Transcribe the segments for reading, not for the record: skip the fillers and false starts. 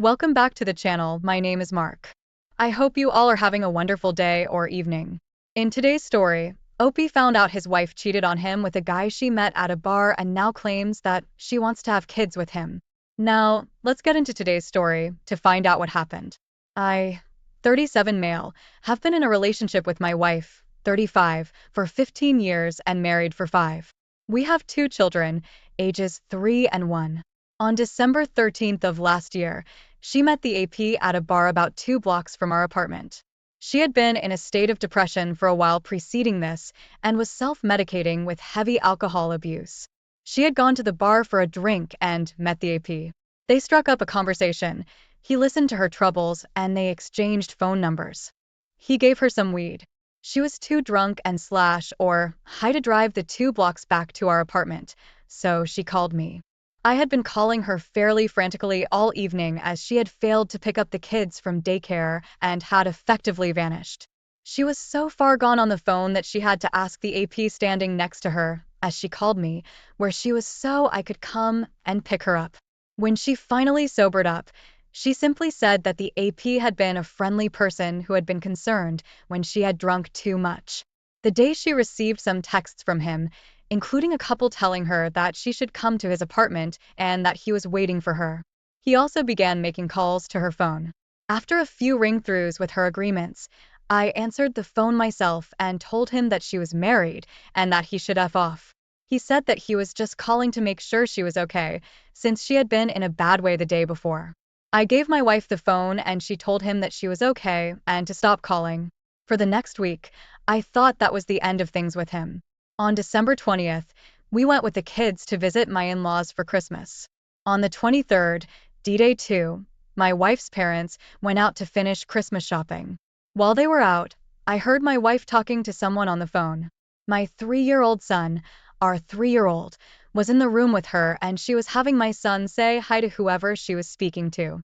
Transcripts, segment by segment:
Welcome back to the channel. My name is Mark. I hope you all are having a wonderful day or evening. In today's story, Opie found out his wife cheated on him with a guy she met at a bar and now claims that she wants to have kids with him. Now, let's get into today's story to find out what happened. I, 37 male, have been in a relationship with my wife, 35, for 15 years and married for 5. We have 2 children, ages 3 and 1. On December 13th of last year, she met the AP at a bar about 2 blocks from our apartment. She had been in a state of depression for a while preceding this and was self-medicating with heavy alcohol abuse. She had gone to the bar for a drink and met the AP. They struck up a conversation. He listened to her troubles and they exchanged phone numbers. He gave her some weed. She was too drunk and slash or high to drive the 2 blocks back to our apartment, so she called me. I had been calling her fairly frantically all evening as she had failed to pick up the kids from daycare and had effectively vanished. She was so far gone on the phone that she had to ask the AP standing next to her, as she called me, where she was so I could come and pick her up. When she finally sobered up, she simply said that the AP had been a friendly person who had been concerned when she had drunk too much. The day she received some texts from him, including a couple telling her that she should come to his apartment and that he was waiting for her. He also began making calls to her phone. After a few ring-throughs with her agreements, I answered the phone myself and told him that she was married and that he should F off. He said that he was just calling to make sure she was okay, since she had been in a bad way the day before. I gave my wife the phone and she told him that she was okay and to stop calling. For the next week, I thought that was the end of things with him. On December 20th, we went with the kids to visit my in-laws for Christmas. On the 23rd, D-Day 2, my wife's parents went out to finish Christmas shopping. While they were out, I heard my wife talking to someone on the phone. My 3-year-old son, our 3-year-old, was in the room with her and she was having my son say hi to whoever she was speaking to.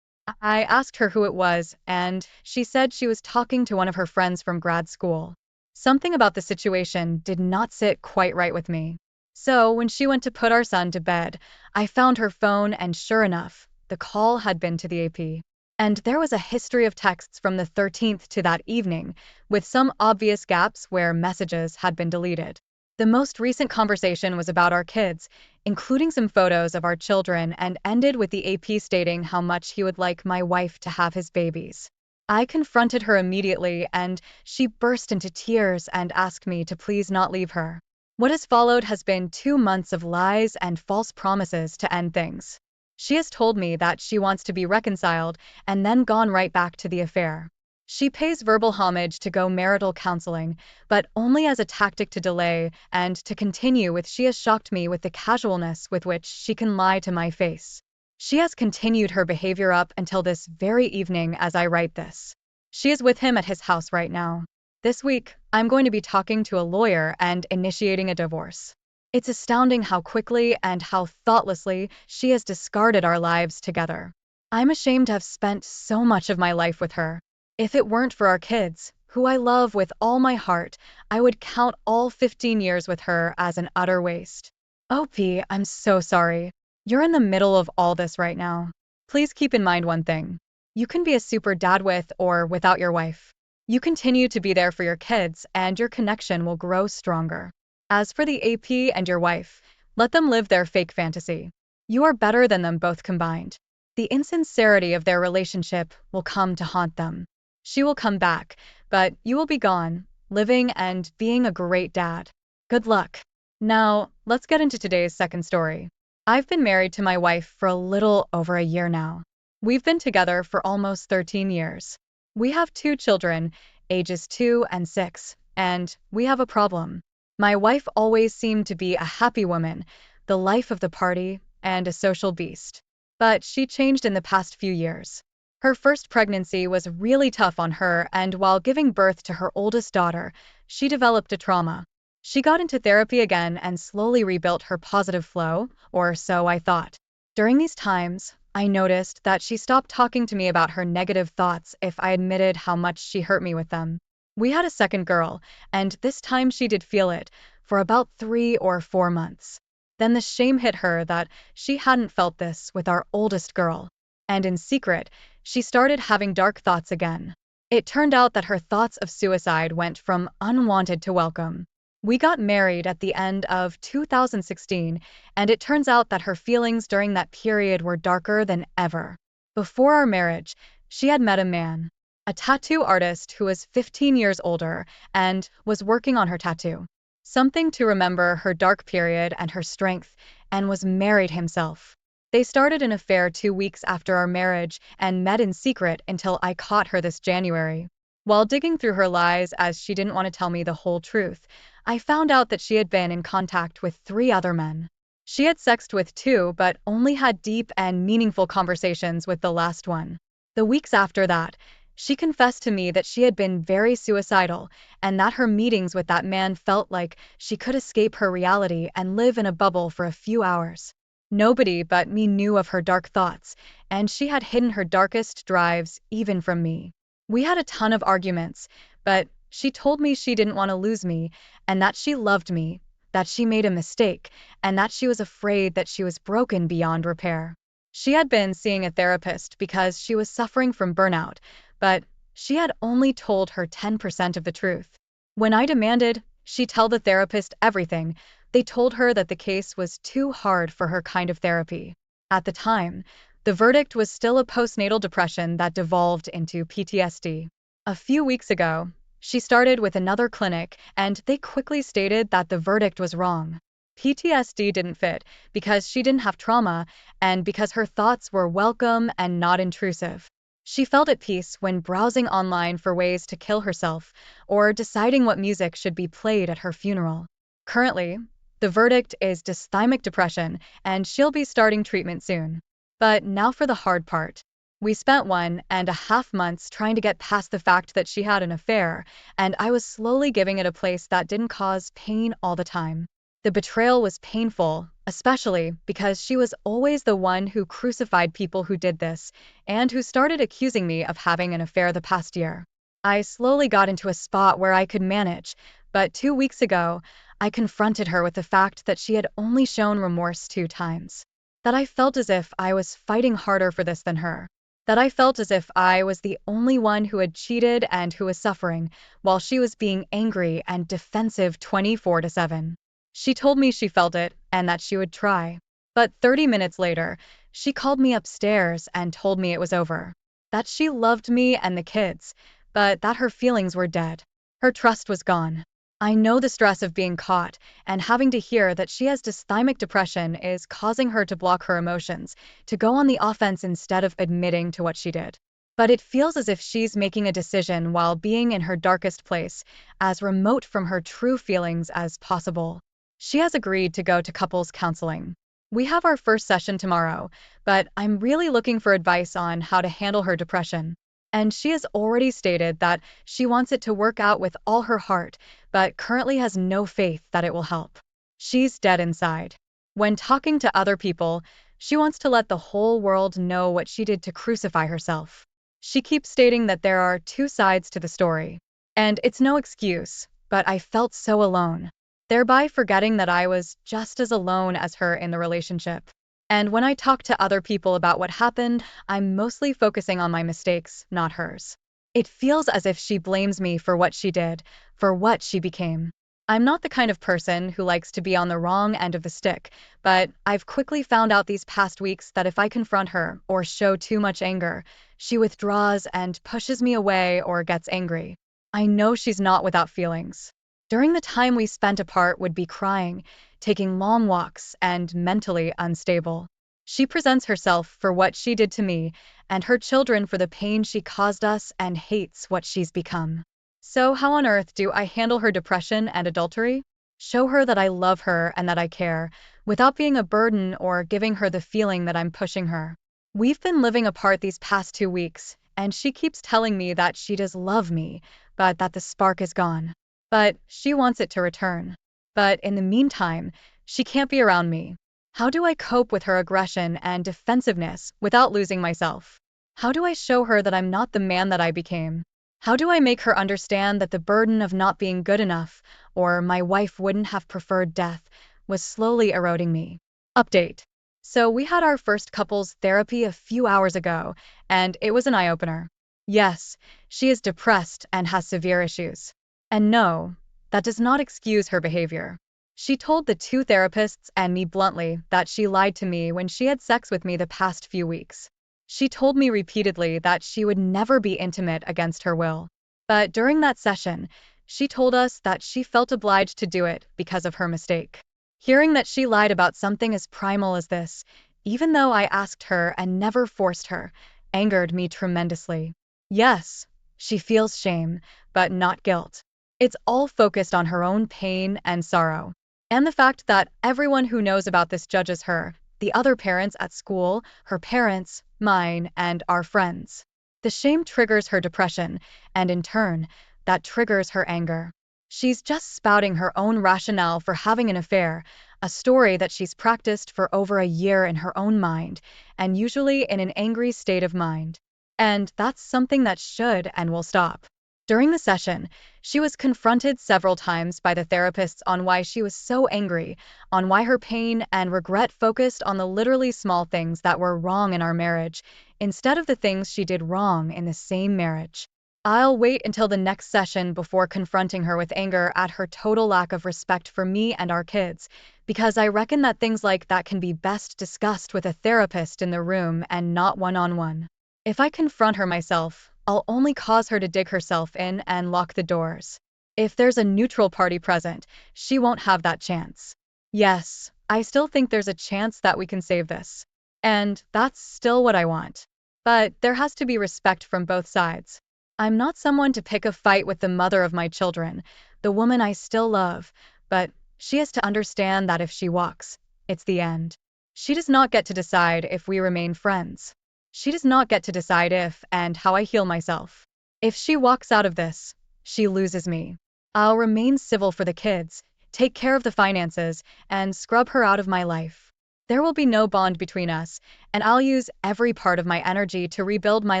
I asked her who it was and she said she was talking to one of her friends from grad school. Something about the situation did not sit quite right with me. So when she went to put our son to bed, I found her phone and sure enough, the call had been to the AP. And there was a history of texts from the 13th to that evening, with some obvious gaps where messages had been deleted. The most recent conversation was about our kids, including some photos of our children, and ended with the AP stating how much he would like my wife to have his babies. I confronted her immediately and she burst into tears and asked me to please not leave her. What has followed has been 2 months of lies and false promises to end things. She has told me that she wants to be reconciled and then gone right back to the affair. She pays verbal homage to go marital counseling, but only as a tactic to delay and to continue with. She has shocked me with the casualness with which she can lie to my face. She has continued her behavior up until this very evening as I write this. She is with him at his house right now. This week, I'm going to be talking to a lawyer and initiating a divorce. It's astounding how quickly and how thoughtlessly she has discarded our lives together. I'm ashamed to have spent so much of my life with her. If it weren't for our kids, who I love with all my heart, I would count all 15 years with her as an utter waste. OP, I'm so sorry. You're in the middle of all this right now. Please keep in mind one thing. You can be a super dad with or without your wife. You continue to be there for your kids and your connection will grow stronger. As for the AP and your wife, let them live their fake fantasy. You are better than them both combined. The insincerity of their relationship will come to haunt them. She will come back, but you will be gone, living and being a great dad. Good luck. Now, let's get into today's second story. I've been married to my wife for a little over a year now. We've been together for almost 13 years. We have 2 children, ages 2 and 6, and we have a problem. My wife always seemed to be a happy woman, the life of the party, and a social beast. But she changed in the past few years. Her first pregnancy was really tough on her, and while giving birth to her oldest daughter, she developed a trauma. She got into therapy again and slowly rebuilt her positive flow, or so I thought. During these times, I noticed that she stopped talking to me about her negative thoughts if I admitted how much she hurt me with them. We had a second girl, and this time she did feel it, for about 3 or 4 months. Then the shame hit her that she hadn't felt this with our oldest girl. and in secret, she started having dark thoughts again. It turned out that her thoughts of suicide went from unwanted to welcome. We got married at the end of 2016, and it turns out that her feelings during that period were darker than ever. Before our marriage, she had met a man, a tattoo artist who was 15 years older and was working on her tattoo. Something to remember her dark period and her strength, and was married himself. They started an affair 2 weeks after our marriage and met in secret until I caught her this January. While digging through her lies as she didn't want to tell me the whole truth, I found out that she had been in contact with 3 other men. She had sexed with 2 but only had deep and meaningful conversations with the last one. The weeks after that, she confessed to me that she had been very suicidal and that her meetings with that man felt like she could escape her reality and live in a bubble for a few hours. Nobody but me knew of her dark thoughts, and she had hidden her darkest drives even from me. We had a ton of arguments, but she told me she didn't want to lose me, and that she loved me, that she made a mistake, and that she was afraid that she was broken beyond repair. She had been seeing a therapist because she was suffering from burnout, but she had only told her 10% of the truth. When I demanded she tell the therapist everything, they told her that the case was too hard for her kind of therapy. At the time, the verdict was still a postnatal depression that devolved into PTSD. A few weeks ago, she started with another clinic, and they quickly stated that the verdict was wrong. PTSD didn't fit because she didn't have trauma and because her thoughts were welcome and not intrusive. She felt at peace when browsing online for ways to kill herself or deciding what music should be played at her funeral. Currently, the verdict is dysthymic depression, and she'll be starting treatment soon. But now for the hard part. We spent 1.5 months trying to get past the fact that she had an affair, and I was slowly giving it a place that didn't cause pain all the time. The betrayal was painful, especially because she was always the one who crucified people who did this, and who started accusing me of having an affair the past year. I slowly got into a spot where I could manage, but 2 weeks ago, I confronted her with the fact that she had only shown remorse 2 times. That I felt as if I was fighting harder for this than her. That I felt as if I was the only one who had cheated and who was suffering, while she was being angry and defensive 24/7. She told me she felt it and that she would try. But 30 minutes later, she called me upstairs and told me it was over. That she loved me and the kids, but that her feelings were dead. Her trust was gone. I know the stress of being caught and having to hear that she has dysthymic depression is causing her to block her emotions, to go on the offense instead of admitting to what she did. But it feels as if she's making a decision while being in her darkest place, as remote from her true feelings as possible. She has agreed to go to couples counseling. We have our first session tomorrow, but I'm really looking for advice on how to handle her depression. And she has already stated that she wants it to work out with all her heart, but currently has no faith that it will help. She's dead inside. When talking to other people, she wants to let the whole world know what she did to crucify herself. She keeps stating that there are 2 sides to the story. And it's no excuse, but I felt so alone, thereby forgetting that I was just as alone as her in the relationship. And when I talk to other people about what happened, I'm mostly focusing on my mistakes, not hers. It feels as if she blames me for what she did, for what she became. I'm not the kind of person who likes to be on the wrong end of the stick, but I've quickly found out these past weeks that if I confront her or show too much anger, she withdraws and pushes me away or gets angry. I know she's not without feelings. During the time we spent apart would be crying, taking long walks, and mentally unstable. She presents herself for what she did to me, and her children for the pain she caused us, and hates what she's become. So how on earth do I handle her depression and adultery? Show her that I love her and that I care, without being a burden or giving her the feeling that I'm pushing her. We've been living apart these past 2 weeks, and she keeps telling me that she does love me, but that the spark is gone. But she wants it to return. But in the meantime, she can't be around me. How do I cope with her aggression and defensiveness without losing myself? How do I show her that I'm not the man that I became? How do I make her understand that the burden of not being good enough, or my wife wouldn't have preferred death, was slowly eroding me? Update. So we had our first couples therapy a few hours ago, and it was an eye-opener. Yes, she is depressed and has severe issues. And no, that does not excuse her behavior. She told the two therapists and me bluntly that she lied to me when she had sex with me the past few weeks. She told me repeatedly that she would never be intimate against her will. But during that session, she told us that she felt obliged to do it because of her mistake. Hearing that she lied about something as primal as this, even though I asked her and never forced her, angered me tremendously. Yes, she feels shame, but not guilt. It's all focused on her own pain and sorrow. And the fact that everyone who knows about this judges her, the other parents at school, her parents, mine, and our friends. The shame triggers her depression, and in turn, that triggers her anger. She's just spouting her own rationale for having an affair, a story that she's practiced for over a year in her own mind, and usually in an angry state of mind. And that's something that should and will stop. During the session, she was confronted several times by the therapists on why she was so angry, on why her pain and regret focused on the literally small things that were wrong in our marriage, instead of the things she did wrong in the same marriage. I'll wait until the next session before confronting her with anger at her total lack of respect for me and our kids, because I reckon that things like that can be best discussed with a therapist in the room and not one-on-one. If I confront her myself, I'll only cause her to dig herself in and lock the doors. If there's a neutral party present, she won't have that chance. Yes, I still think there's a chance that we can save this. And that's still what I want. But there has to be respect from both sides. I'm not someone to pick a fight with the mother of my children, the woman I still love, but she has to understand that if she walks, it's the end. She does not get to decide if we remain friends. She does not get to decide if and how I heal myself. If she walks out of this, she loses me. I'll remain civil for the kids, take care of the finances, and scrub her out of my life. There will be no bond between us, and I'll use every part of my energy to rebuild my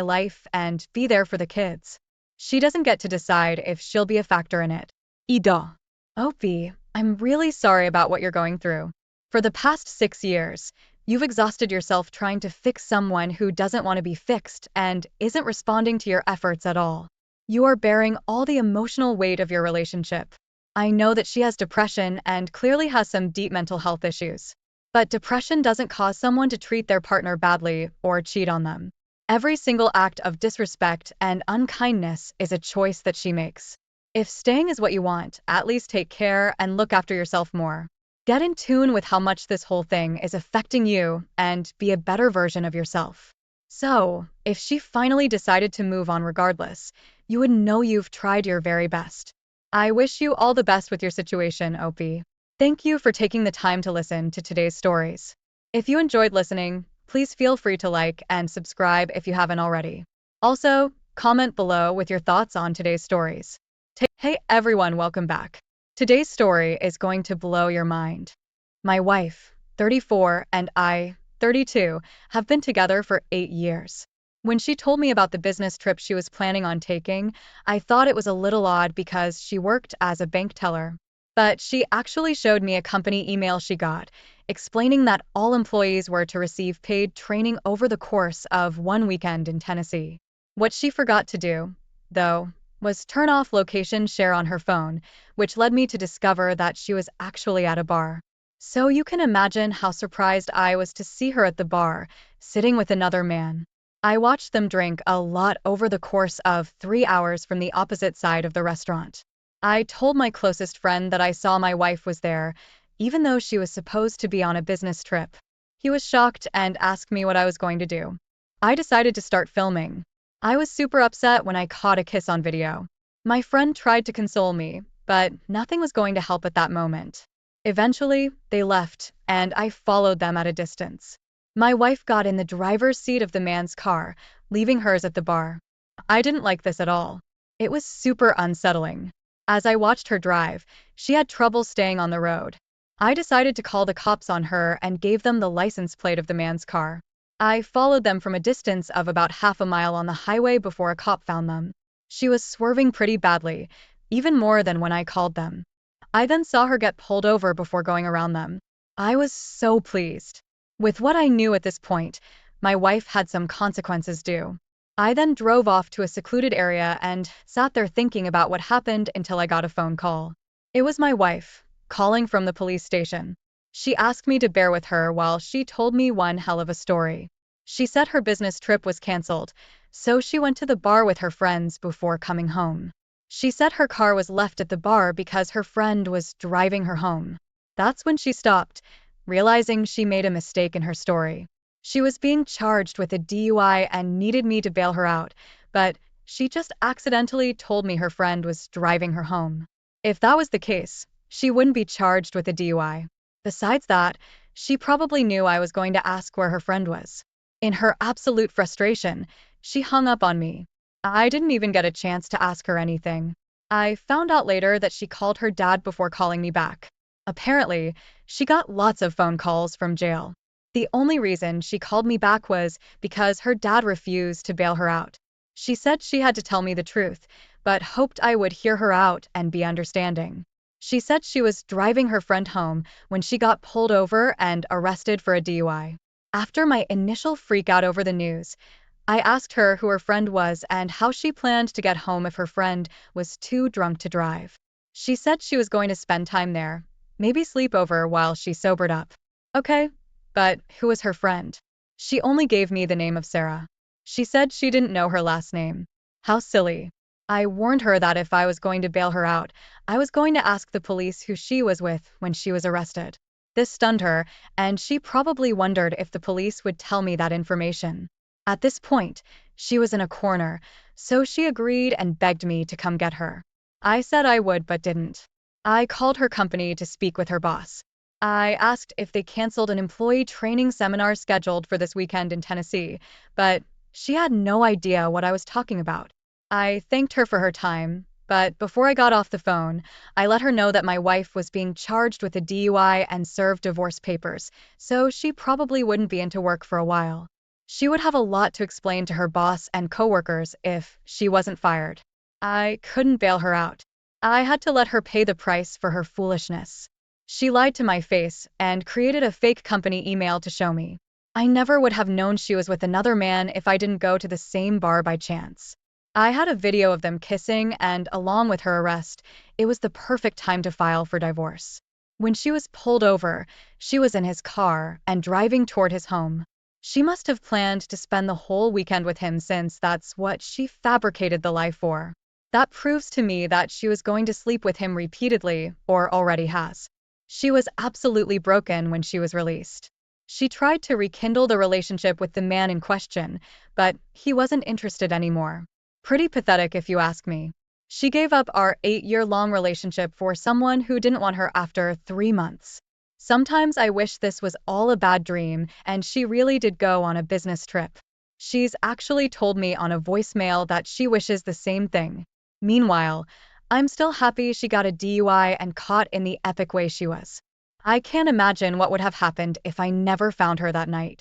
life and be there for the kids. She doesn't get to decide if she'll be a factor in it. Ida. Opie, I'm really sorry about what you're going through. For the past 6 years, you've exhausted yourself trying to fix someone who doesn't want to be fixed and isn't responding to your efforts at all. You are bearing all the emotional weight of your relationship. I know that she has depression and clearly has some deep mental health issues. But depression doesn't cause someone to treat their partner badly or cheat on them. Every single act of disrespect and unkindness is a choice that she makes. If staying is what you want, at least take care and look after yourself more. Get in tune with how much this whole thing is affecting you and be a better version of yourself. So, if she finally decided to move on regardless, you would know you've tried your very best. I wish you all the best with your situation, Opie. Thank you for taking the time to listen to today's stories. If you enjoyed listening, please feel free to like and subscribe if you haven't already. Also, comment below with your thoughts on today's stories. Hey everyone, welcome back. Today's story is going to blow your mind. My wife, 34, and I, 32, have been together for 8 years. When she told me about the business trip she was planning on taking, I thought it was a little odd because she worked as a bank teller. But she actually showed me a company email she got, explaining that all employees were to receive paid training over the course of one weekend in Tennessee. What she forgot to do, though, was turn off location share on her phone, which led me to discover that she was actually at a bar. So you can imagine how surprised I was to see her at the bar, sitting with another man. I watched them drink a lot over the course of 3 hours from the opposite side of the restaurant. I told my closest friend that I saw my wife was there, even though she was supposed to be on a business trip. He was shocked and asked me what I was going to do. I decided to start filming. I was super upset when I caught a kiss on video. My friend tried to console me, but nothing was going to help at that moment. Eventually, they left, and I followed them at a distance. My wife got in the driver's seat of the man's car, leaving hers at the bar. I didn't like this at all. It was super unsettling. As I watched her drive, she had trouble staying on the road. I decided to call the cops on her and gave them the license plate of the man's car. I followed them from a distance of about half a mile on the highway before a cop found them. She was swerving pretty badly, even more than when I called them. I then saw her get pulled over before going around them. I was so pleased. With what I knew at this point, my wife had some consequences due. I then drove off to a secluded area and sat there thinking about what happened until I got a phone call. It was my wife, calling from the police station. She asked me to bear with her while she told me one hell of a story. She said her business trip was canceled, so she went to the bar with her friends before coming home. She said her car was left at the bar because her friend was driving her home. That's when she stopped, realizing she made a mistake in her story. She was being charged with a DUI and needed me to bail her out, but she just accidentally told me her friend was driving her home. If that was the case, she wouldn't be charged with a DUI. Besides that, she probably knew I was going to ask where her friend was. In her absolute frustration, she hung up on me. I didn't even get a chance to ask her anything. I found out later that she called her dad before calling me back. Apparently, she got lots of phone calls from jail. The only reason she called me back was because her dad refused to bail her out. She said she had to tell me the truth, but hoped I would hear her out and be understanding. She said she was driving her friend home when she got pulled over and arrested for a DUI. After my initial freak out over the news, I asked her who her friend was and how she planned to get home if her friend was too drunk to drive. She said she was going to spend time there, maybe sleep over while she sobered up. Okay, but who was her friend? She only gave me the name of Sarah. She said she didn't know her last name. How silly. I warned her that if I was going to bail her out, I was going to ask the police who she was with when she was arrested. This stunned her, and she probably wondered if the police would tell me that information. At this point, she was in a corner, so she agreed and begged me to come get her. I said I would but didn't. I called her company to speak with her boss. I asked if they canceled an employee training seminar scheduled for this weekend in Tennessee, but she had no idea what I was talking about. I thanked her for her time, but before I got off the phone, I let her know that my wife was being charged with a DUI and served divorce papers, so she probably wouldn't be into work for a while. She would have a lot to explain to her boss and coworkers if she wasn't fired. I couldn't bail her out. I had to let her pay the price for her foolishness. She lied to my face and created a fake company email to show me. I never would have known she was with another man if I didn't go to the same bar by chance. I had a video of them kissing, and along with her arrest, it was the perfect time to file for divorce. When she was pulled over, she was in his car and driving toward his home. She must have planned to spend the whole weekend with him since that's what she fabricated the lie for. That proves to me that she was going to sleep with him repeatedly, or already has. She was absolutely broken when she was released. She tried to rekindle the relationship with the man in question, but he wasn't interested anymore. Pretty pathetic if you ask me. She gave up our 8-year-long relationship for someone who didn't want her after 3 months. Sometimes I wish this was all a bad dream and she really did go on a business trip. She's actually told me on a voicemail that she wishes the same thing. Meanwhile, I'm still happy she got a DUI and caught in the epic way she was. I can't imagine what would have happened if I never found her that night.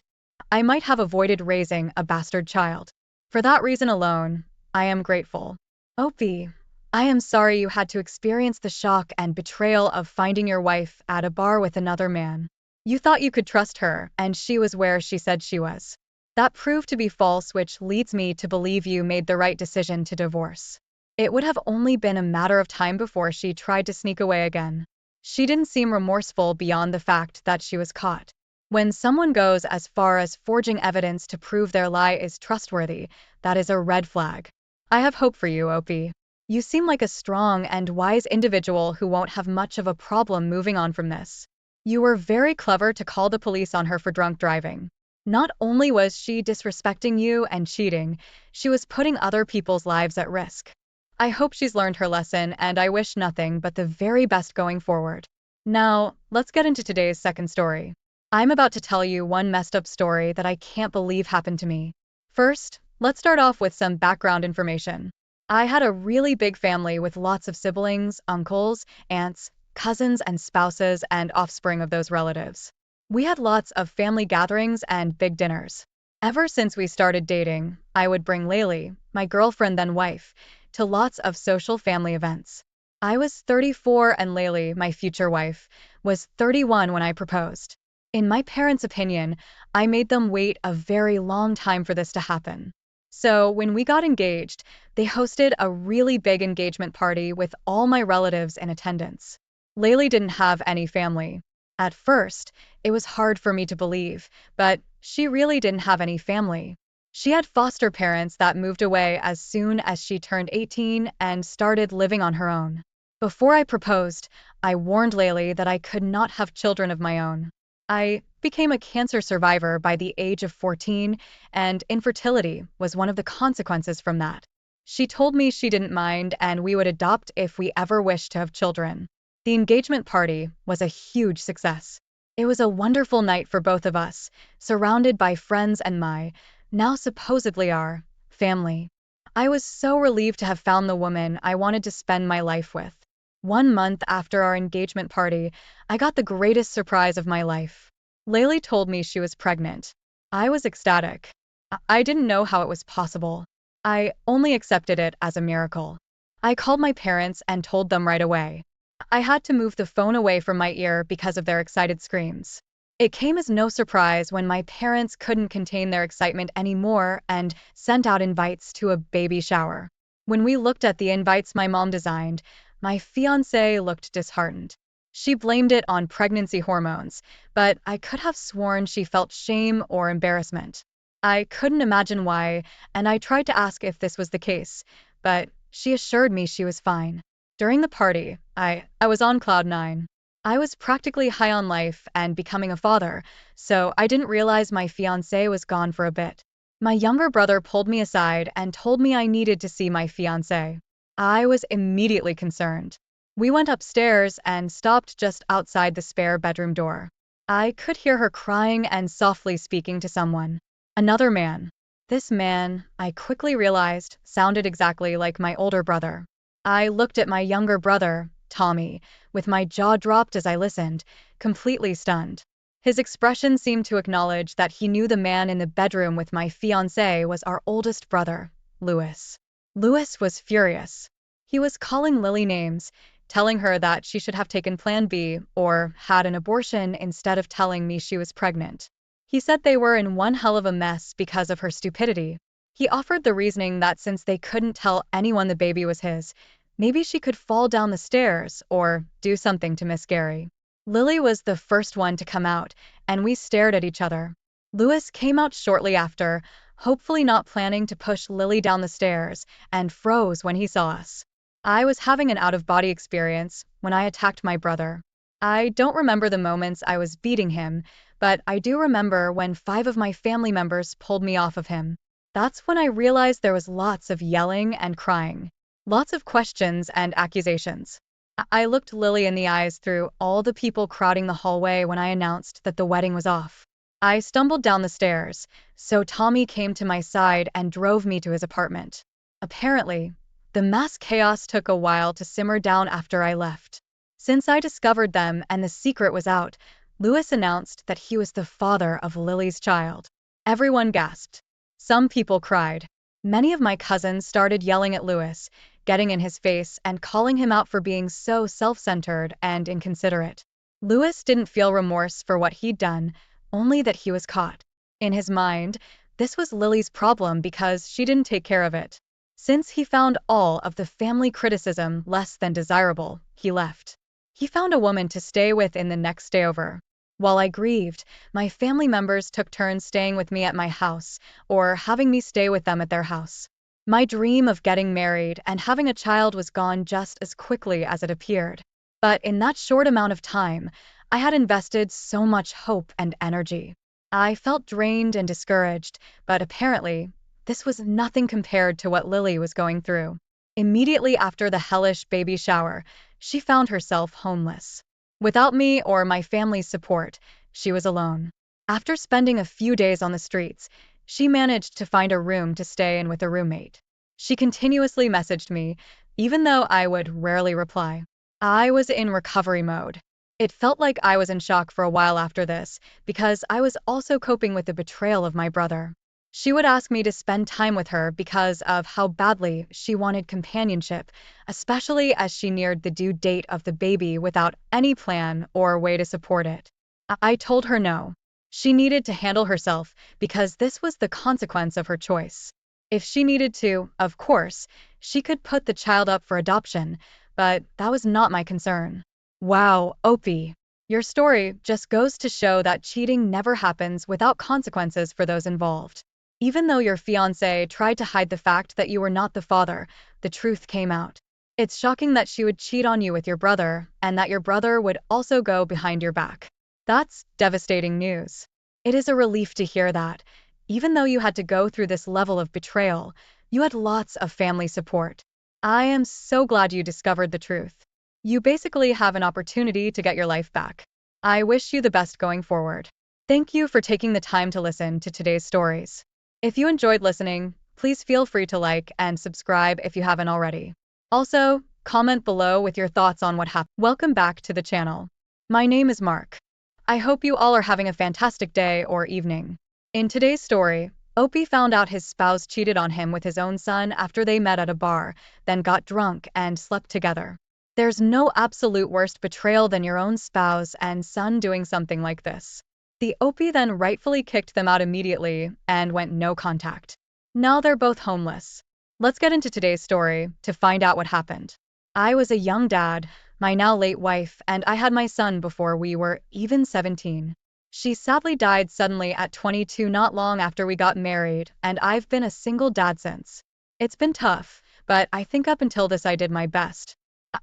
I might have avoided raising a bastard child. For that reason alone, I am grateful. Opie, I am sorry you had to experience the shock and betrayal of finding your wife at a bar with another man. You thought you could trust her, and she was where she said she was. That proved to be false, which leads me to believe you made the right decision to divorce. It would have only been a matter of time before she tried to sneak away again. She didn't seem remorseful beyond the fact that she was caught. When someone goes as far as forging evidence to prove their lie is trustworthy, that is a red flag. I have hope for you, Opie. You seem like a strong and wise individual who won't have much of a problem moving on from this. You were very clever to call the police on her for drunk driving. Not only was she disrespecting you and cheating, she was putting other people's lives at risk. I hope she's learned her lesson, and I wish nothing but the very best going forward. Now, let's get into today's second story. I'm about to tell you one messed up story that I can't believe happened to me. First, let's start off with some background information. I had a really big family with lots of siblings, uncles, aunts, cousins, and spouses and offspring of those relatives. We had lots of family gatherings and big dinners. Ever since we started dating, I would bring Laylee, my girlfriend then wife, to lots of social family events. I was 34 and Laylee, my future wife, was 31 when I proposed. In my parents' opinion, I made them wait a very long time for this to happen. So, when we got engaged, they hosted a really big engagement party with all my relatives in attendance. Laylee didn't have any family. At first, it was hard for me to believe, but she really didn't have any family. She had foster parents that moved away as soon as she turned 18 and started living on her own. Before I proposed, I warned Laylee that I could not have children of my own. I became a cancer survivor by the age of 14, and infertility was one of the consequences from that. She told me she didn't mind and we would adopt if we ever wished to have children. The engagement party was a huge success. It was a wonderful night for both of us, surrounded by friends and my, now supposedly our, family. I was so relieved to have found the woman I wanted to spend my life with. 1 month after our engagement party, I got the greatest surprise of my life. Laylee told me she was pregnant. I was ecstatic. I didn't know how it was possible. I only accepted it as a miracle. I called my parents and told them right away. I had to move the phone away from my ear because of their excited screams. It came as no surprise when my parents couldn't contain their excitement anymore and sent out invites to a baby shower. When we looked at the invites my mom designed, my fiancé looked disheartened. She blamed it on pregnancy hormones, but I could have sworn she felt shame or embarrassment. I couldn't imagine why, and I tried to ask if this was the case, but she assured me she was fine. During the party, I was on cloud nine. I was practically high on life and becoming a father, so I didn't realize my fiancé was gone for a bit. My younger brother pulled me aside and told me I needed to see my fiancé. I was immediately concerned. We went upstairs and stopped just outside the spare bedroom door. I could hear her crying and softly speaking to someone. Another man. This man, I quickly realized, sounded exactly like my older brother. I looked at my younger brother, Tommy, with my jaw dropped as I listened, completely stunned. His expression seemed to acknowledge that he knew the man in the bedroom with my fiancé was our oldest brother, Louis. Louis was furious. He was calling Lily names, telling her that she should have taken Plan B or had an abortion instead of telling me she was pregnant. He said they were in one hell of a mess because of her stupidity. He offered the reasoning that since they couldn't tell anyone the baby was his, maybe she could fall down the stairs or do something to Miss Gary. Lily was the first one to come out, and we stared at each other. Louis came out shortly after, hopefully not planning to push Lily down the stairs, and froze when he saw us. I was having an out-of-body experience when I attacked my brother. I don't remember the moments I was beating him, but I do remember when 5 of my family members pulled me off of him. That's when I realized there was lots of yelling and crying. Lots of questions and accusations. I looked Lily in the eyes through all the people crowding the hallway when I announced that the wedding was off. I stumbled down the stairs, so Tommy came to my side and drove me to his apartment. Apparently, the mass chaos took a while to simmer down after I left. Since I discovered them and the secret was out, Louis announced that he was the father of Lily's child. Everyone gasped. Some people cried. Many of my cousins started yelling at Louis, getting in his face and calling him out for being so self-centered and inconsiderate. Louis didn't feel remorse for what he'd done, only that he was caught. In his mind, this was Lily's problem because she didn't take care of it. Since he found all of the family criticism less than desirable, he left. He found a woman to stay with in the next stayover. While I grieved, my family members took turns staying with me at my house, or having me stay with them at their house. My dream of getting married and having a child was gone just as quickly as it appeared. But in that short amount of time, I had invested so much hope and energy. I felt drained and discouraged, but apparently, this was nothing compared to what Lily was going through. Immediately after the hellish baby shower, she found herself homeless. Without me or my family's support, she was alone. After spending a few days on the streets, she managed to find a room to stay in with a roommate. She continuously messaged me, even though I would rarely reply. I was in recovery mode. It felt like I was in shock for a while after this, because I was also coping with the betrayal of my brother. She would ask me to spend time with her because of how badly she wanted companionship, especially as she neared the due date of the baby without any plan or way to support it. I told her no. She needed to handle herself because this was the consequence of her choice. If she needed to, of course, she could put the child up for adoption, but that was not my concern. Wow, Opie. Your story just goes to show that cheating never happens without consequences for those involved. Even though your fiancé tried to hide the fact that you were not the father, the truth came out. It's shocking that she would cheat on you with your brother, and that your brother would also go behind your back. That's devastating news. It is a relief to hear that. Even though you had to go through this level of betrayal, you had lots of family support. I am so glad you discovered the truth. You basically have an opportunity to get your life back. I wish you the best going forward. Thank you for taking the time to listen to today's stories. If you enjoyed listening, please feel free to like and subscribe if you haven't already. Also, comment below with your thoughts on what happened. Welcome back to the channel. My name is Mark. I hope you all are having a fantastic day or evening. In today's story, Opie found out his spouse cheated on him with his own son after they met at a bar, then got drunk and slept together. There's no absolute worst betrayal than your own spouse and son doing something like this. The Opie then rightfully kicked them out immediately and went no contact. Now they're both homeless. Let's get into today's story to find out what happened. I was a young dad, my now late wife, and I had my son before we were even 17. She sadly died suddenly at 22 not long after we got married, and I've been a single dad since. It's been tough, but I think up until this I did my best.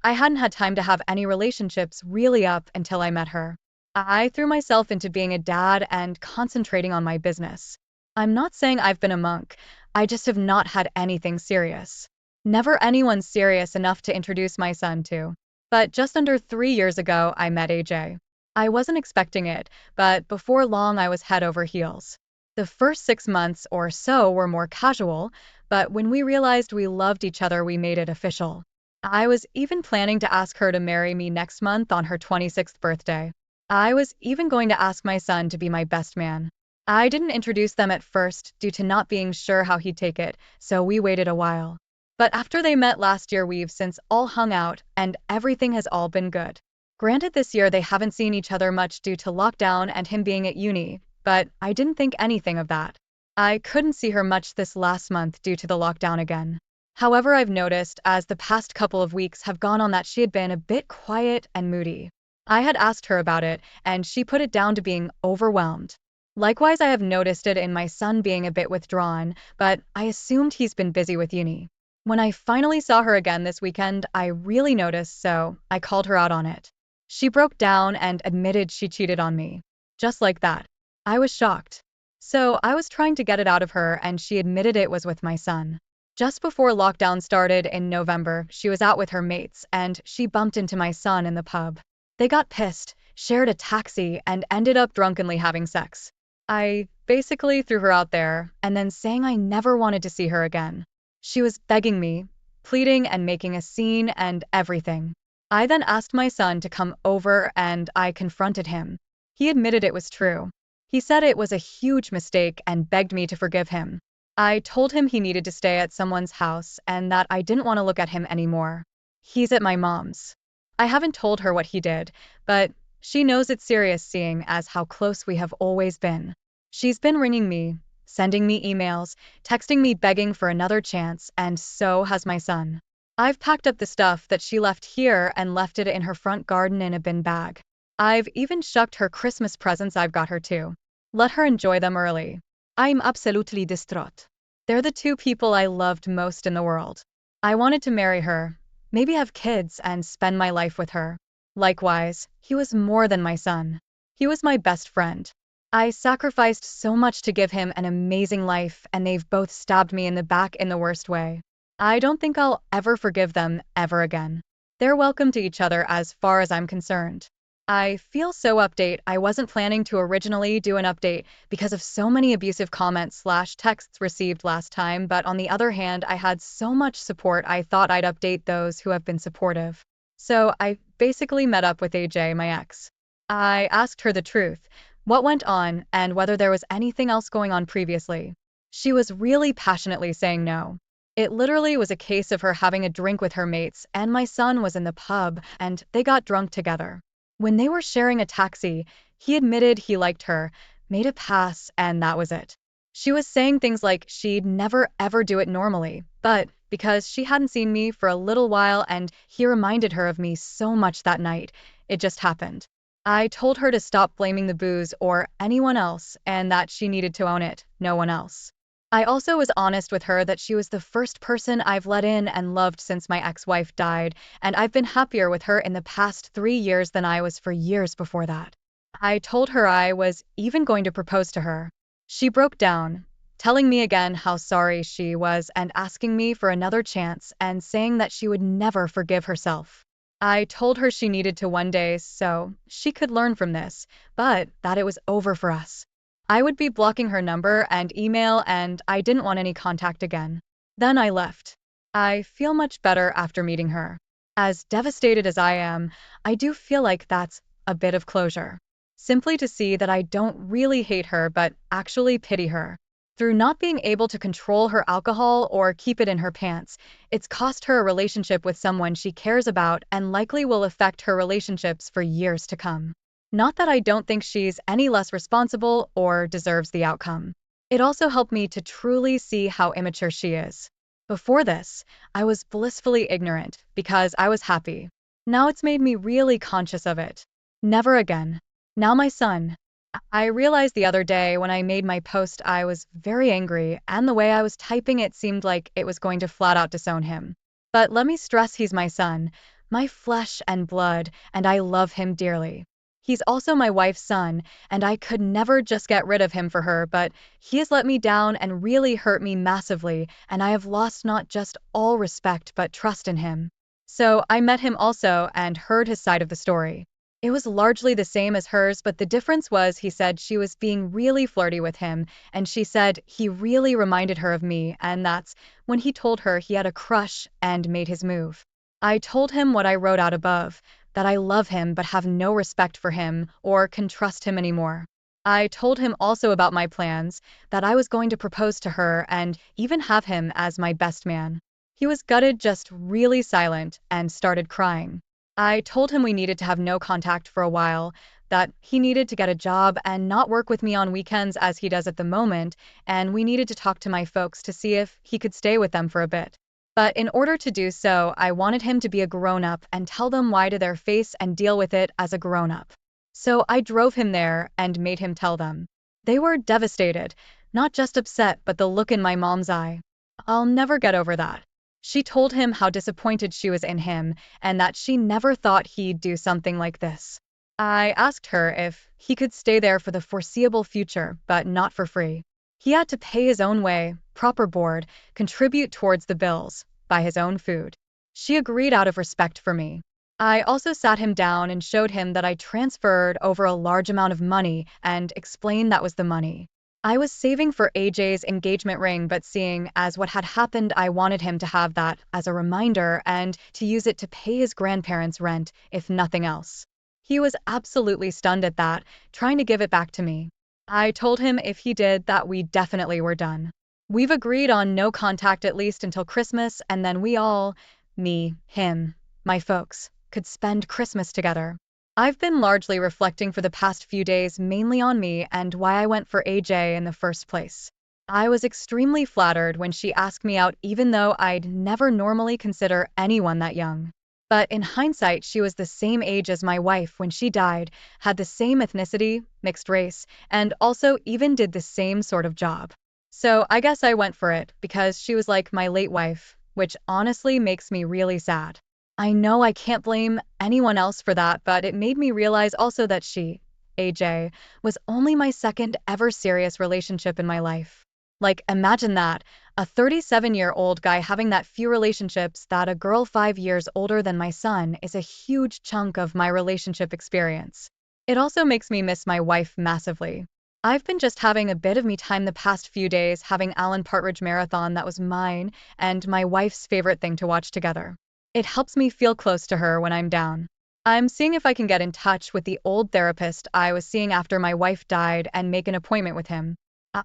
I hadn't had time to have any relationships really up until I met her. I threw myself into being a dad and concentrating on my business. I'm not saying I've been a monk, I just have not had anything serious. Never anyone serious enough to introduce my son to. But just under 3 years ago, I met AJ. I wasn't expecting it, but before long I was head over heels. The first 6 months or so were more casual, but when we realized we loved each other, we made it official. I was even planning to ask her to marry me next month on her 26th birthday. I was even going to ask my son to be my best man. I didn't introduce them at first due to not being sure how he'd take it, so we waited a while. But after they met last year, we've since all hung out, and everything has all been good. Granted, this year they haven't seen each other much due to lockdown and him being at uni, but I didn't think anything of that. I couldn't see her much this last month due to the lockdown again. However, I've noticed as the past couple of weeks have gone on that she had been a bit quiet and moody. I had asked her about it, and she put it down to being overwhelmed. Likewise, I have noticed it in my son being a bit withdrawn, but I assumed he's been busy with uni. When I finally saw her again this weekend, I really noticed, so I called her out on it. She broke down and admitted she cheated on me. Just like that. I was shocked. So I was trying to get it out of her, and she admitted it was with my son. Just before lockdown started in November, she was out with her mates, and she bumped into my son in the pub. They got pissed, shared a taxi, and ended up drunkenly having sex. I basically threw her out there, and then saying I never wanted to see her again. She was begging me, pleading and making a scene and everything. I then asked my son to come over and I confronted him. He admitted it was true. He said it was a huge mistake and begged me to forgive him. I told him he needed to stay at someone's house and that I didn't want to look at him anymore. He's at my mom's. I haven't told her what he did, but she knows it's serious seeing as how close we have always been. She's been ringing me, sending me emails, texting me begging for another chance, and so has my son. I've packed up the stuff that she left here and left it in her front garden in a bin bag. I've even shucked her Christmas presents I've got her too. Let her enjoy them early. I'm absolutely distraught. They're the two people I loved most in the world. I wanted to marry her, maybe have kids and spend my life with her. Likewise, he was more than my son. He was my best friend. I sacrificed so much to give him an amazing life, and they've both stabbed me in the back in the worst way. I don't think I'll ever forgive them ever again. They're welcome to each other as far as I'm concerned. I feel so update. I wasn't planning to originally do an update because of so many abusive comments/texts received last time, but on the other hand, I had so much support I thought I'd update those who have been supportive. So I basically met up with AJ, my ex. I asked her the truth, what went on, and whether there was anything else going on previously. She was really passionately saying no. It literally was a case of her having a drink with her mates, and my son was in the pub, and they got drunk together. When they were sharing a taxi, he admitted he liked her, made a pass, and that was it. She was saying things like she'd never ever do it normally, but because she hadn't seen me for a little while and he reminded her of me so much that night, it just happened. I told her to stop blaming the booze or anyone else and that she needed to own it, no one else. I also was honest with her that she was the first person I've let in and loved since my ex-wife died, and I've been happier with her in the past 3 years than I was for years before that. I told her I was even going to propose to her. She broke down, telling me again how sorry she was and asking me for another chance and saying that she would never forgive herself. I told her she needed to one day so she could learn from this, but that it was over for us. I would be blocking her number and email and I didn't want any contact again. Then I left. I feel much better after meeting her. As devastated as I am, I do feel like that's a bit of closure. Simply to see that I don't really hate her but actually pity her. Through not being able to control her alcohol or keep it in her pants, it's cost her a relationship with someone she cares about and likely will affect her relationships for years to come. Not that I don't think she's any less responsible or deserves the outcome. It also helped me to truly see how immature she is. Before this, I was blissfully ignorant because I was happy. Now it's made me really conscious of it. Never again. Now my son. I realized the other day when I made my post I was very angry and the way I was typing it seemed like it was going to flat out disown him. But let me stress he's my son, my flesh and blood, and I love him dearly. He's also my wife's son, and I could never just get rid of him for her, but he has let me down and really hurt me massively, and I have lost not just all respect but trust in him. So I met him also and heard his side of the story. It was largely the same as hers, but the difference was he said she was being really flirty with him, and she said he really reminded her of me, and that's when he told her he had a crush and made his move. I told him what I wrote out above, that I love him but have no respect for him or can trust him anymore. I told him also about my plans, that I was going to propose to her and even have him as my best man. He was gutted, just really silent, and started crying. I told him we needed to have no contact for a while, that he needed to get a job and not work with me on weekends as he does at the moment, and we needed to talk to my folks to see if he could stay with them for a bit. But in order to do so, I wanted him to be a grown-up and tell them why to their face and deal with it as a grown-up. So I drove him there and made him tell them. They were devastated, not just upset, but the look in my mom's eye. I'll never get over that. She told him how disappointed she was in him and that she never thought he'd do something like this. I asked her if he could stay there for the foreseeable future, but not for free. He had to pay his own way, proper board, contribute towards the bills, buy his own food. She agreed out of respect for me. I also sat him down and showed him that I transferred over a large amount of money and explained that was the money I was saving for AJ's engagement ring, but seeing as what had happened, I wanted him to have that as a reminder and to use it to pay his grandparents' rent, if nothing else. He was absolutely stunned at that, trying to give it back to me. I told him if he did that we definitely were done. We've agreed on no contact at least until Christmas, and then we all, me, him, my folks, could spend Christmas together. I've been largely reflecting for the past few days mainly on me and why I went for AJ in the first place. I was extremely flattered when she asked me out even though I'd never normally consider anyone that young. But in hindsight, she was the same age as my wife when she died, had the same ethnicity, mixed race, and also even did the same sort of job. So I guess I went for it because she was like my late wife, which honestly makes me really sad. I know I can't blame anyone else for that, but it made me realize also that she, AJ, was only my second ever serious relationship in my life. Like, imagine that, a 37-year-old guy having that few relationships, that a girl 5 years older than my son is a huge chunk of my relationship experience. It also makes me miss my wife massively. I've been just having a bit of me time the past few days, having Alan Partridge Marathon that was mine and my wife's favorite thing to watch together. It helps me feel close to her when I'm down. I'm seeing if I can get in touch with the old therapist I was seeing after my wife died and make an appointment with him.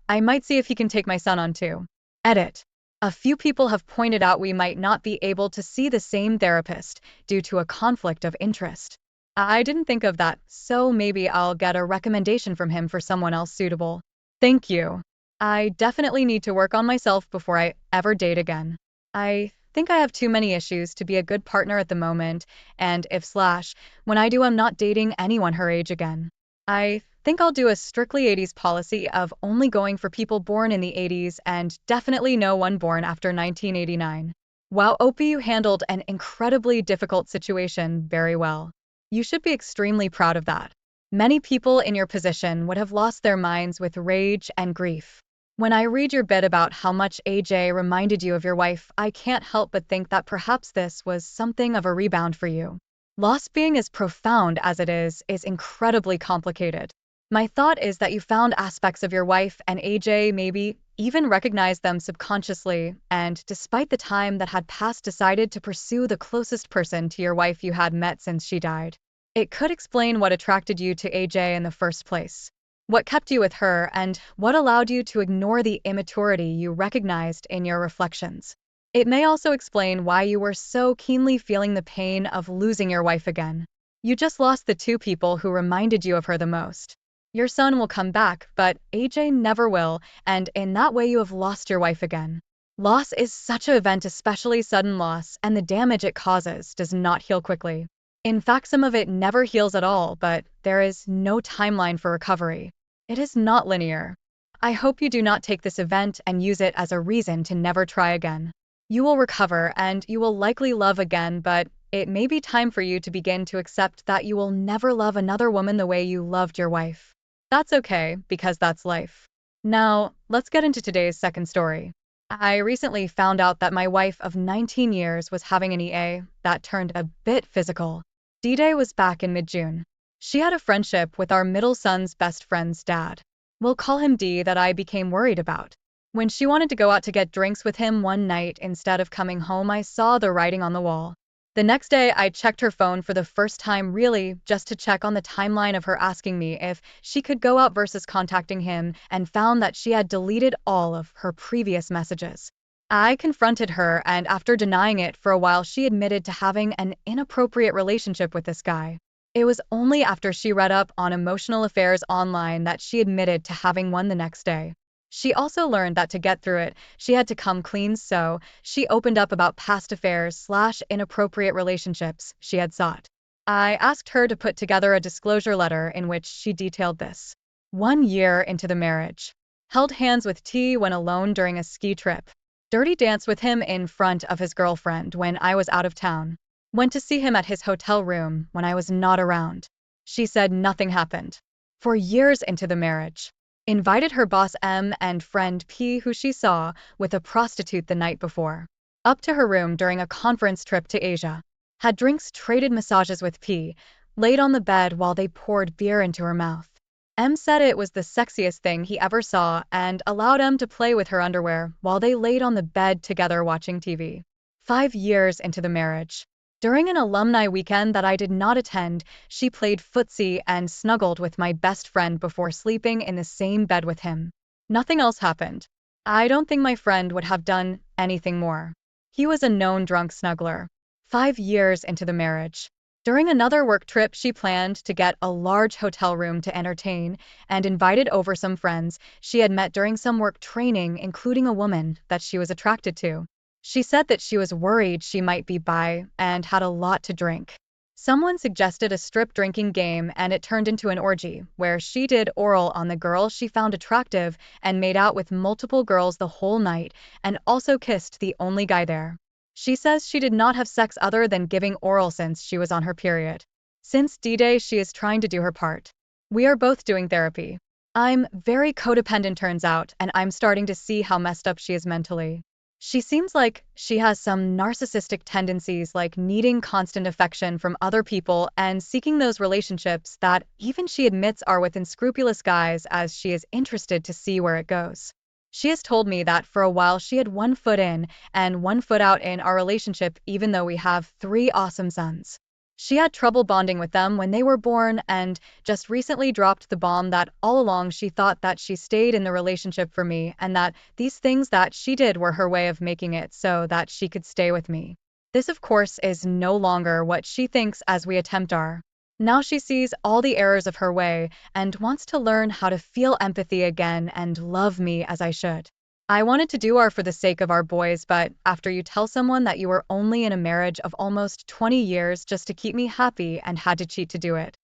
I might see if he can take my son on too. Edit. A few people have pointed out we might not be able to see the same therapist due to a conflict of interest. I didn't think of that, so maybe I'll get a recommendation from him for someone else suitable. Thank you. I definitely need to work on myself before I ever date again. I think I have too many issues to be a good partner at the moment, and if slash, when I do, I'm not dating anyone her age again. I think I'll do a strictly 80s policy of only going for people born in the 80s and definitely no one born after 1989. Wow, Opie, you handled an incredibly difficult situation very well. You should be extremely proud of that. Many people in your position would have lost their minds with rage and grief. When I read your bit about how much AJ reminded you of your wife, I can't help but think that perhaps this was something of a rebound for you. Loss, being as profound as it is incredibly complicated. My thought is that you found aspects of your wife and AJ, maybe even recognized them subconsciously, and despite the time that had passed, decided to pursue the closest person to your wife you had met since she died. It could explain what attracted you to AJ in the first place. What kept you with her, and what allowed you to ignore the immaturity you recognized in your reflections. It may also explain why you were so keenly feeling the pain of losing your wife again. You just lost the two people who reminded you of her the most. Your son will come back, but AJ never will, and in that way you have lost your wife again. Loss is such an event, especially sudden loss, and the damage it causes does not heal quickly. In fact, some of it never heals at all, but there is no timeline for recovery. It is not linear. I hope you do not take this event and use it as a reason to never try again. You will recover and you will likely love again, but it may be time for you to begin to accept that you will never love another woman the way you loved your wife. That's okay, because that's life. Now, let's get into today's second story. I recently found out that my wife of 19 years was having an EA that turned a bit physical. D-Day was back in mid-June. She had a friendship with our middle son's best friend's dad. We'll call him D, that I became worried about. When she wanted to go out to get drinks with him one night instead of coming home, I saw the writing on the wall. The next day, I checked her phone for the first time, really just to check on the timeline of her asking me if she could go out versus contacting him, and found that she had deleted all of her previous messages. I confronted her, and after denying it for a while, she admitted to having an inappropriate relationship with this guy. It was only after she read up on emotional affairs online that she admitted to having one the next day. She also learned that to get through it, she had to come clean, so she opened up about past affairs/inappropriate relationships she had sought. I asked her to put together a disclosure letter in which she detailed this. 1 year into the marriage. Held hands with T when alone during a ski trip. Dirty danced with him in front of his girlfriend when I was out of town. Went to see him at his hotel room when I was not around. She said nothing happened. 4 years into the marriage. Invited her boss M and friend P, who she saw with a prostitute the night before, up to her room during a conference trip to Asia. Had drinks, traded massages with P, laid on the bed while they poured beer into her mouth. M said it was the sexiest thing he ever saw and allowed M to play with her underwear while they laid on the bed together watching TV. 5 years into the marriage. During an alumni weekend that I did not attend, she played footsie and snuggled with my best friend before sleeping in the same bed with him. Nothing else happened. I don't think my friend would have done anything more. He was a known drunk snuggler. 5 years into the marriage. During another work trip, she planned to get a large hotel room to entertain and invited over some friends she had met during some work training, including a woman that she was attracted to. She said that she was worried she might be bi and had a lot to drink. Someone suggested a strip drinking game, and it turned into an orgy where she did oral on the girl she found attractive and made out with multiple girls the whole night, and also kissed the only guy there. She says she did not have sex other than giving oral since she was on her period. Since D-Day, she is trying to do her part. We are both doing therapy. I'm very codependent, turns out, and I'm starting to see how messed up she is mentally. She seems like she has some narcissistic tendencies, like needing constant affection from other people and seeking those relationships that even she admits are with unscrupulous guys, as she is interested to see where it goes. She has told me that for a while she had 1 foot in and 1 foot out in our relationship, even though we have 3 awesome sons. She had trouble bonding with them when they were born, and just recently dropped the bomb that all along she thought that she stayed in the relationship for me, and that these things that she did were her way of making it so that she could stay with me. This, of course, is no longer what she thinks as we attempt our Now she sees all the errors of her way and wants to learn how to feel empathy again and love me as I should. I wanted to do our for the sake of our boys, but after you tell someone that you were only in a marriage of almost 20 years just to keep me happy and had to cheat to do it,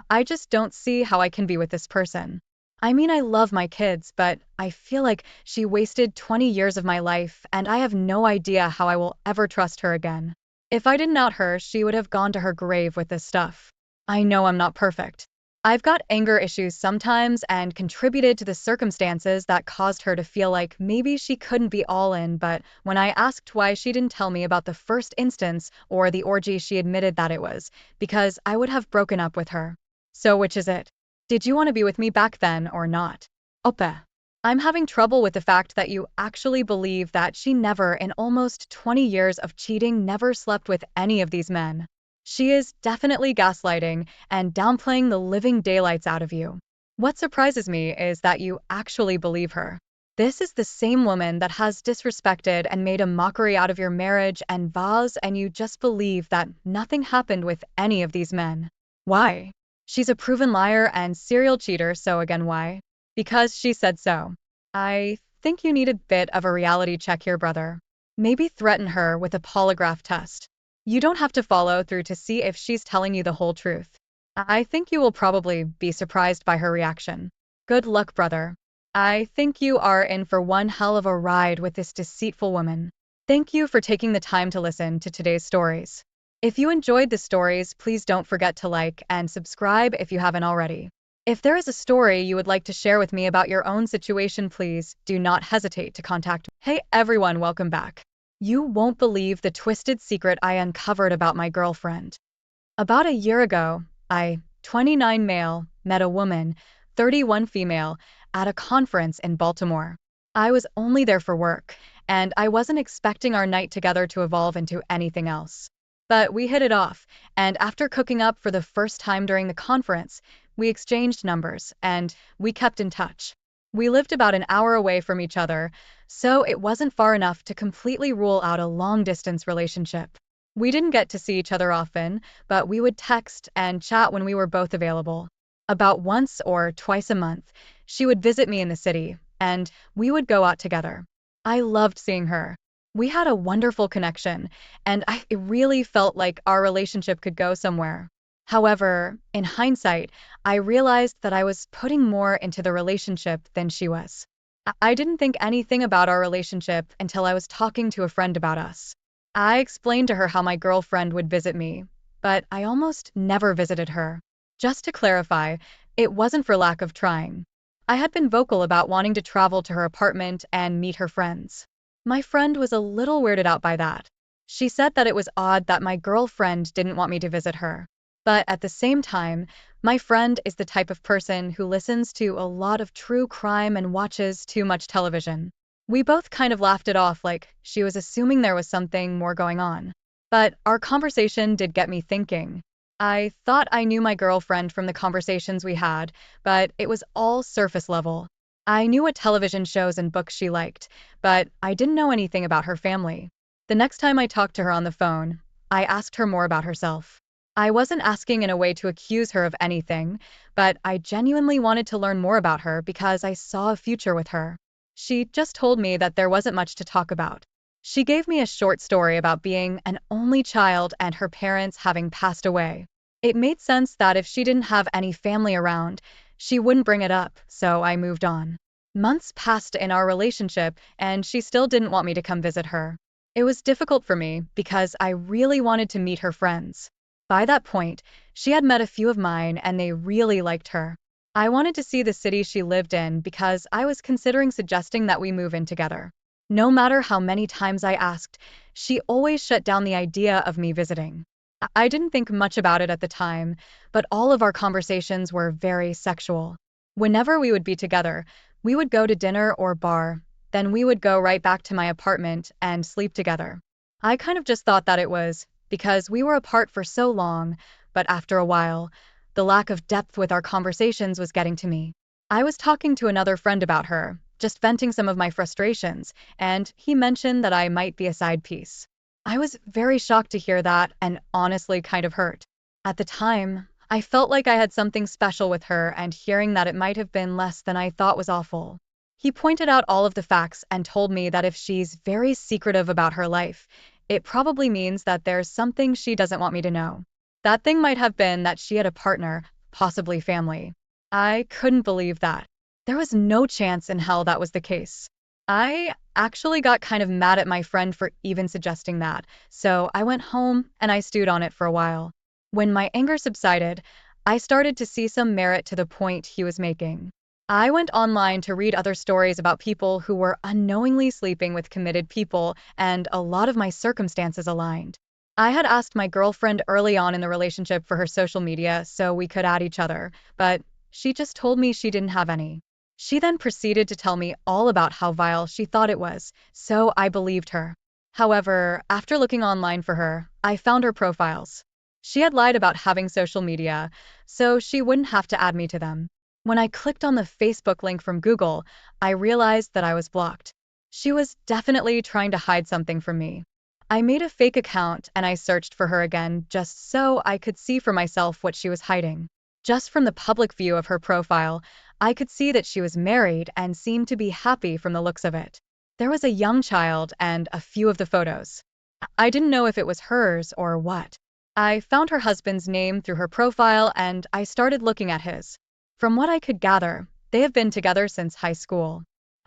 I just don't see how I can be with this person. I mean, I love my kids, but I feel like she wasted 20 years of my life, and I have no idea how I will ever trust her again. If I didn't out her, she would have gone to her grave with this stuff. I know I'm not perfect. I've got anger issues sometimes and contributed to the circumstances that caused her to feel like maybe she couldn't be all in, but when I asked why she didn't tell me about the first instance or the orgy, she admitted that it was because I would have broken up with her. So which is it? Did you want to be with me back then or not? Opa. I'm having trouble with the fact that you actually believe that she never, in almost 20 years of cheating, never slept with any of these men. She is definitely gaslighting and downplaying the living daylights out of you. What surprises me is that you actually believe her. This is the same woman that has disrespected and made a mockery out of your marriage and vows, and you just believe that nothing happened with any of these men. Why? She's a proven liar and serial cheater, so again, why? Because she said so. I think you need a bit of a reality check here, brother. Maybe threaten her with a polygraph test. You don't have to follow through to see if she's telling you the whole truth. I think you will probably be surprised by her reaction. Good luck, brother. I think you are in for one hell of a ride with this deceitful woman. Thank you for taking the time to listen to today's stories. If you enjoyed the stories, please don't forget to like and subscribe if you haven't already. If there is a story you would like to share with me about your own situation, please do not hesitate to contact me. Hey everyone, welcome back. You won't believe the twisted secret I uncovered about my girlfriend. About a year ago, I, 29 male, met a woman, 31 female, at a conference in Baltimore. I was only there for work, and I wasn't expecting our night together to evolve into anything else. But we hit it off, and after cooking up for the first time during the conference, we exchanged numbers, and we kept in touch. We lived about an hour away from each other, so it wasn't far enough to completely rule out a long-distance relationship. We didn't get to see each other often, but we would text and chat when we were both available. About once or twice a month, she would visit me in the city, and we would go out together. I loved seeing her. We had a wonderful connection, and it really felt like our relationship could go somewhere. However, in hindsight, I realized that I was putting more into the relationship than she was. I didn't think anything about our relationship until I was talking to a friend about us. I explained to her how my girlfriend would visit me, but I almost never visited her. Just to clarify, it wasn't for lack of trying. I had been vocal about wanting to travel to her apartment and meet her friends. My friend was a little weirded out by that. She said that it was odd that my girlfriend didn't want me to visit her. But at the same time, my friend is the type of person who listens to a lot of true crime and watches too much television. We both kind of laughed it off like she was assuming there was something more going on. But our conversation did get me thinking. I thought I knew my girlfriend from the conversations we had, but it was all surface level. I knew what television shows and books she liked, but I didn't know anything about her family. The next time I talked to her on the phone, I asked her more about herself. I wasn't asking in a way to accuse her of anything, but I genuinely wanted to learn more about her because I saw a future with her. She just told me that there wasn't much to talk about. She gave me a short story about being an only child and her parents having passed away. It made sense that if she didn't have any family around, she wouldn't bring it up, so I moved on. Months passed in our relationship, and she still didn't want me to come visit her. It was difficult for me because I really wanted to meet her friends. By that point, she had met a few of mine and they really liked her. I wanted to see the city she lived in because I was considering suggesting that we move in together. No matter how many times I asked, she always shut down the idea of me visiting. I didn't think much about it at the time, but all of our conversations were very sexual. Whenever we would be together, we would go to dinner or bar, then we would go right back to my apartment and sleep together. I kind of just thought that it was because we were apart for so long, but after a while, the lack of depth with our conversations was getting to me. I was talking to another friend about her, just venting some of my frustrations, and he mentioned that I might be a side piece. I was very shocked to hear that and honestly kind of hurt. At the time, I felt like I had something special with her, and hearing that it might have been less than I thought was awful. He pointed out all of the facts and told me that if she's very secretive about her life, it probably means that there's something she doesn't want me to know. That thing might have been that she had a partner, possibly family. I couldn't believe that. There was no chance in hell that was the case. I actually got kind of mad at my friend for even suggesting that, so I went home and I stewed on it for a while. When my anger subsided, I started to see some merit to the point he was making. I went online to read other stories about people who were unknowingly sleeping with committed people, and a lot of my circumstances aligned. I had asked my girlfriend early on in the relationship for her social media so we could add each other, but she just told me she didn't have any. She then proceeded to tell me all about how vile she thought it was, so I believed her. However, after looking online for her, I found her profiles. She had lied about having social media, so she wouldn't have to add me to them. When I clicked on the Facebook link from Google, I realized that I was blocked. She was definitely trying to hide something from me. I made a fake account and I searched for her again just so I could see for myself what she was hiding. Just from the public view of her profile, I could see that she was married and seemed to be happy from the looks of it. There was a young child and a few of the photos. I didn't know if it was hers or what. I found her husband's name through her profile and I started looking at his. From what I could gather, they have been together since high school.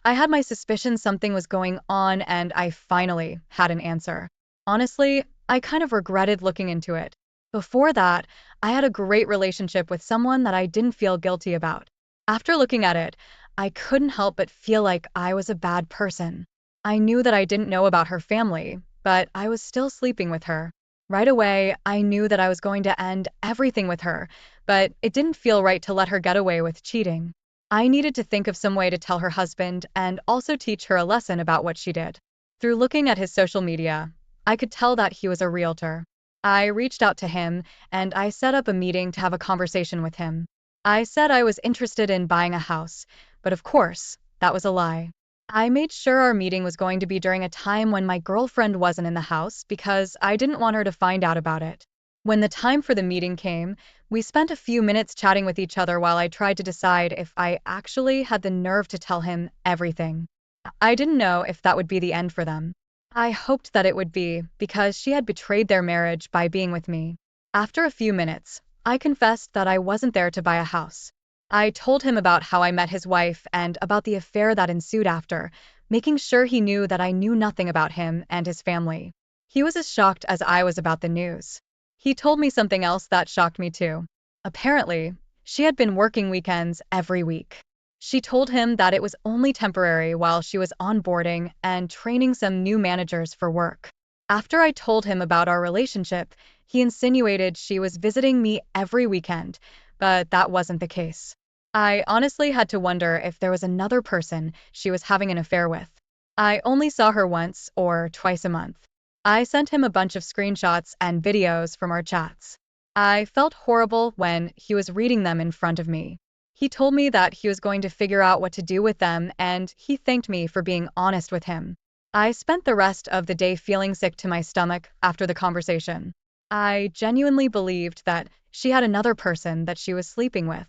I had my suspicion something was going on and I finally had an answer. Honestly, I kind of regretted looking into it. Before that, I had a great relationship with someone that I didn't feel guilty about. After looking at it, I couldn't help but feel like I was a bad person. I knew that I didn't know about her family, but I was still sleeping with her. Right away, I knew that I was going to end everything with her, but it didn't feel right to let her get away with cheating. I needed to think of some way to tell her husband and also teach her a lesson about what she did. Through looking at his social media, I could tell that he was a realtor. I reached out to him and I set up a meeting to have a conversation with him. I said I was interested in buying a house, but of course, that was a lie. I made sure our meeting was going to be during a time when my girlfriend wasn't in the house because I didn't want her to find out about it. When the time for the meeting came, we spent a few minutes chatting with each other while I tried to decide if I actually had the nerve to tell him everything. I didn't know if that would be the end for them. I hoped that it would be, because she had betrayed their marriage by being with me. After a few minutes, I confessed that I wasn't there to buy a house. I told him about how I met his wife and about the affair that ensued after, making sure he knew that I knew nothing about him and his family. He was as shocked as I was about the news. He told me something else that shocked me too. Apparently, she had been working weekends every week. She told him that it was only temporary while she was onboarding and training some new managers for work. After I told him about our relationship, he insinuated she was visiting me every weekend, but that wasn't the case. I honestly had to wonder if there was another person she was having an affair with. I only saw her once or twice a month. I sent him a bunch of screenshots and videos from our chats. I felt horrible when he was reading them in front of me. He told me that he was going to figure out what to do with them, and he thanked me for being honest with him. I spent the rest of the day feeling sick to my stomach after the conversation. I genuinely believed that she had another person that she was sleeping with.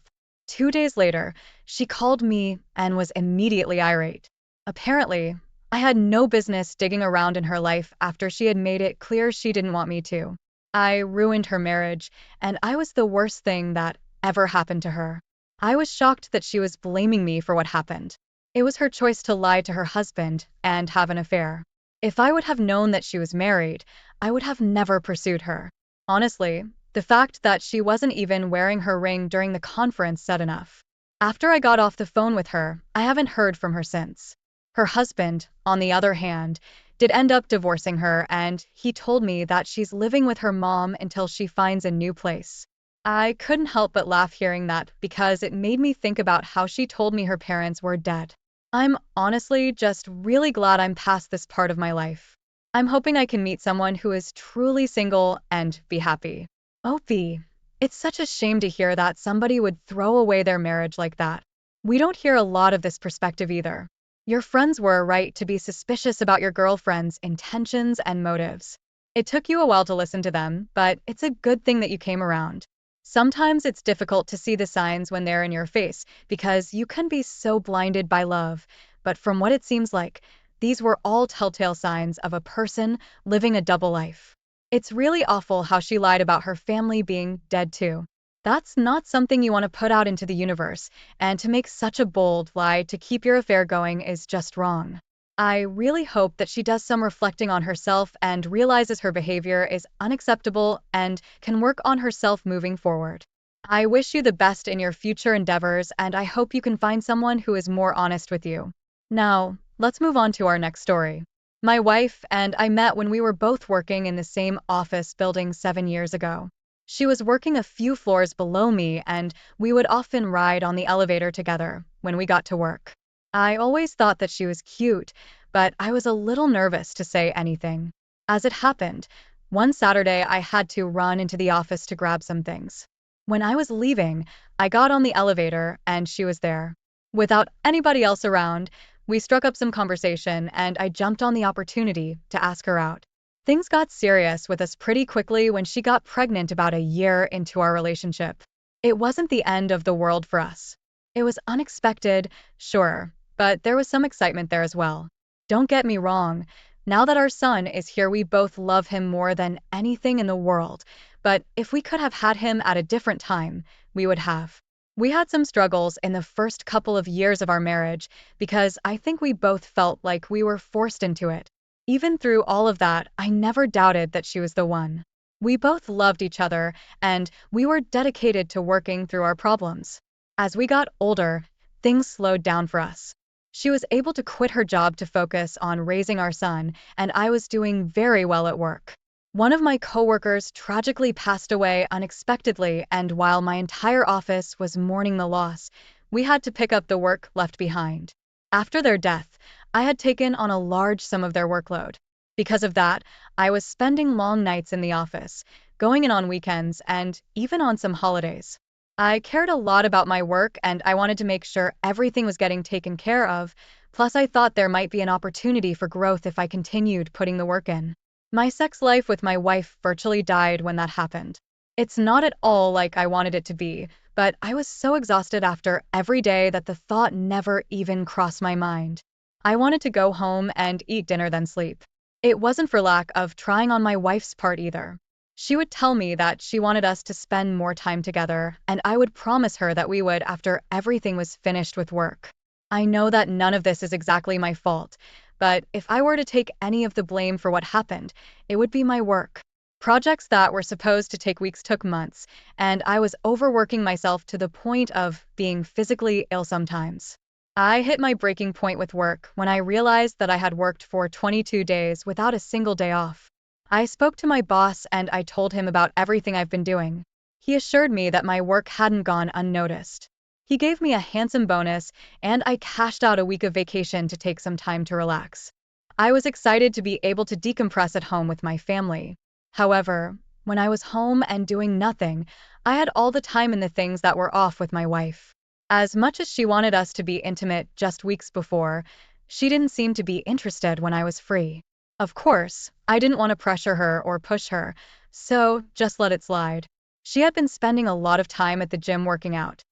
2 days later, she called me and was immediately irate. Apparently, I had no business digging around in her life after she had made it clear she didn't want me to. I ruined her marriage, and I was the worst thing that ever happened to her. I was shocked that she was blaming me for what happened. It was her choice to lie to her husband and have an affair. If I would have known that she was married, I would have never pursued her. Honestly, the fact that she wasn't even wearing her ring during the conference said enough. After I got off the phone with her, I haven't heard from her since. Her husband, on the other hand, did end up divorcing her, and he told me that she's living with her mom until she finds a new place. I couldn't help but laugh hearing that because it made me think about how she told me her parents were dead. I'm honestly just really glad I'm past this part of my life. I'm hoping I can meet someone who is truly single and be happy. Opie, it's such a shame to hear that somebody would throw away their marriage like that. We don't hear a lot of this perspective either. Your friends were right to be suspicious about your girlfriend's intentions and motives. It took you a while to listen to them, but it's a good thing that you came around. Sometimes it's difficult to see the signs when they're in your face because you can be so blinded by love, but from what it seems like, these were all telltale signs of a person living a double life. It's really awful how she lied about her family being dead too. That's not something you want to put out into the universe, and to make such a bold lie to keep your affair going is just wrong. I really hope that she does some reflecting on herself and realizes her behavior is unacceptable and can work on herself moving forward. I wish you the best in your future endeavors, and I hope you can find someone who is more honest with you. Now, let's move on to our next story. My wife and I met when we were both working in the same office building 7 years ago. She was working a few floors below me, and we would often ride on the elevator together when we got to work. I always thought that she was cute, but I was a little nervous to say anything. As it happened, one Saturday I had to run into the office to grab some things. When I was leaving, I got on the elevator and she was there. Without anybody else around, we struck up some conversation and I jumped on the opportunity to ask her out. Things got serious with us pretty quickly when she got pregnant about a year into our relationship. It wasn't the end of the world for us. It was unexpected, sure, but there was some excitement there as well. Don't get me wrong, now that our son is here, we both love him more than anything in the world, but if we could have had him at a different time, we would have. We had some struggles in the first couple of years of our marriage because I think we both felt like we were forced into it. Even through all of that, I never doubted that she was the one. We both loved each other, and we were dedicated to working through our problems. As we got older, things slowed down for us. She was able to quit her job to focus on raising our son, and I was doing very well at work. One of my coworkers tragically passed away unexpectedly, and while my entire office was mourning the loss, we had to pick up the work left behind. After their death, I had taken on a large sum of their workload. Because of that, I was spending long nights in the office, going in on weekends, and even on some holidays. I cared a lot about my work and I wanted to make sure everything was getting taken care of, plus I thought there might be an opportunity for growth if I continued putting the work in. My sex life with my wife virtually died when that happened. It's not at all like I wanted it to be, but I was so exhausted after every day that the thought never even crossed my mind. I wanted to go home and eat dinner then sleep. It wasn't for lack of trying on my wife's part either. She would tell me that she wanted us to spend more time together, and I would promise her that we would after everything was finished with work. I know that none of this is exactly my fault, but if I were to take any of the blame for what happened, it would be my work. Projects that were supposed to take weeks took months, and I was overworking myself to the point of being physically ill sometimes. I hit my breaking point with work when I realized that I had worked for 22 days without a single day off. I spoke to my boss and I told him about everything I've been doing. He assured me that my work hadn't gone unnoticed. He gave me a handsome bonus and I cashed out a week of vacation to take some time to relax. I was excited to be able to decompress at home with my family. However, when I was home and doing nothing, I had all the time in the things that were off with my wife. As much as she wanted us to be intimate just weeks before, she didn't seem to be interested when I was free. Of course, I didn't want to pressure her or push her, so just let it slide. She had been spending a lot of time at the gym working out.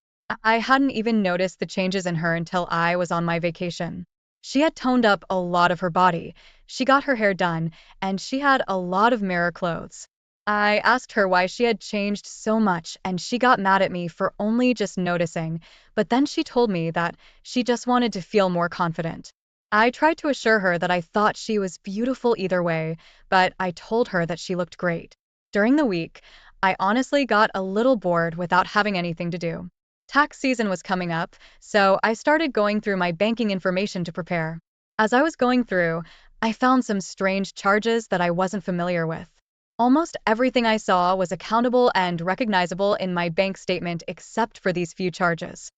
I hadn't even noticed the changes in her until I was on my vacation. She had toned up a lot of her body, she got her hair done, and she had a lot of mirror clothes. I asked her why she had changed so much and she got mad at me for only just noticing, but then she told me that she just wanted to feel more confident. I tried to assure her that I thought she was beautiful either way, but I told her that she looked great. During the week, I honestly got a little bored without having anything to do. Tax season was coming up, so I started going through my banking information to prepare. As I was going through, I found some strange charges that I wasn't familiar with. Almost everything I saw was accountable and recognizable in my bank statement except for these few charges.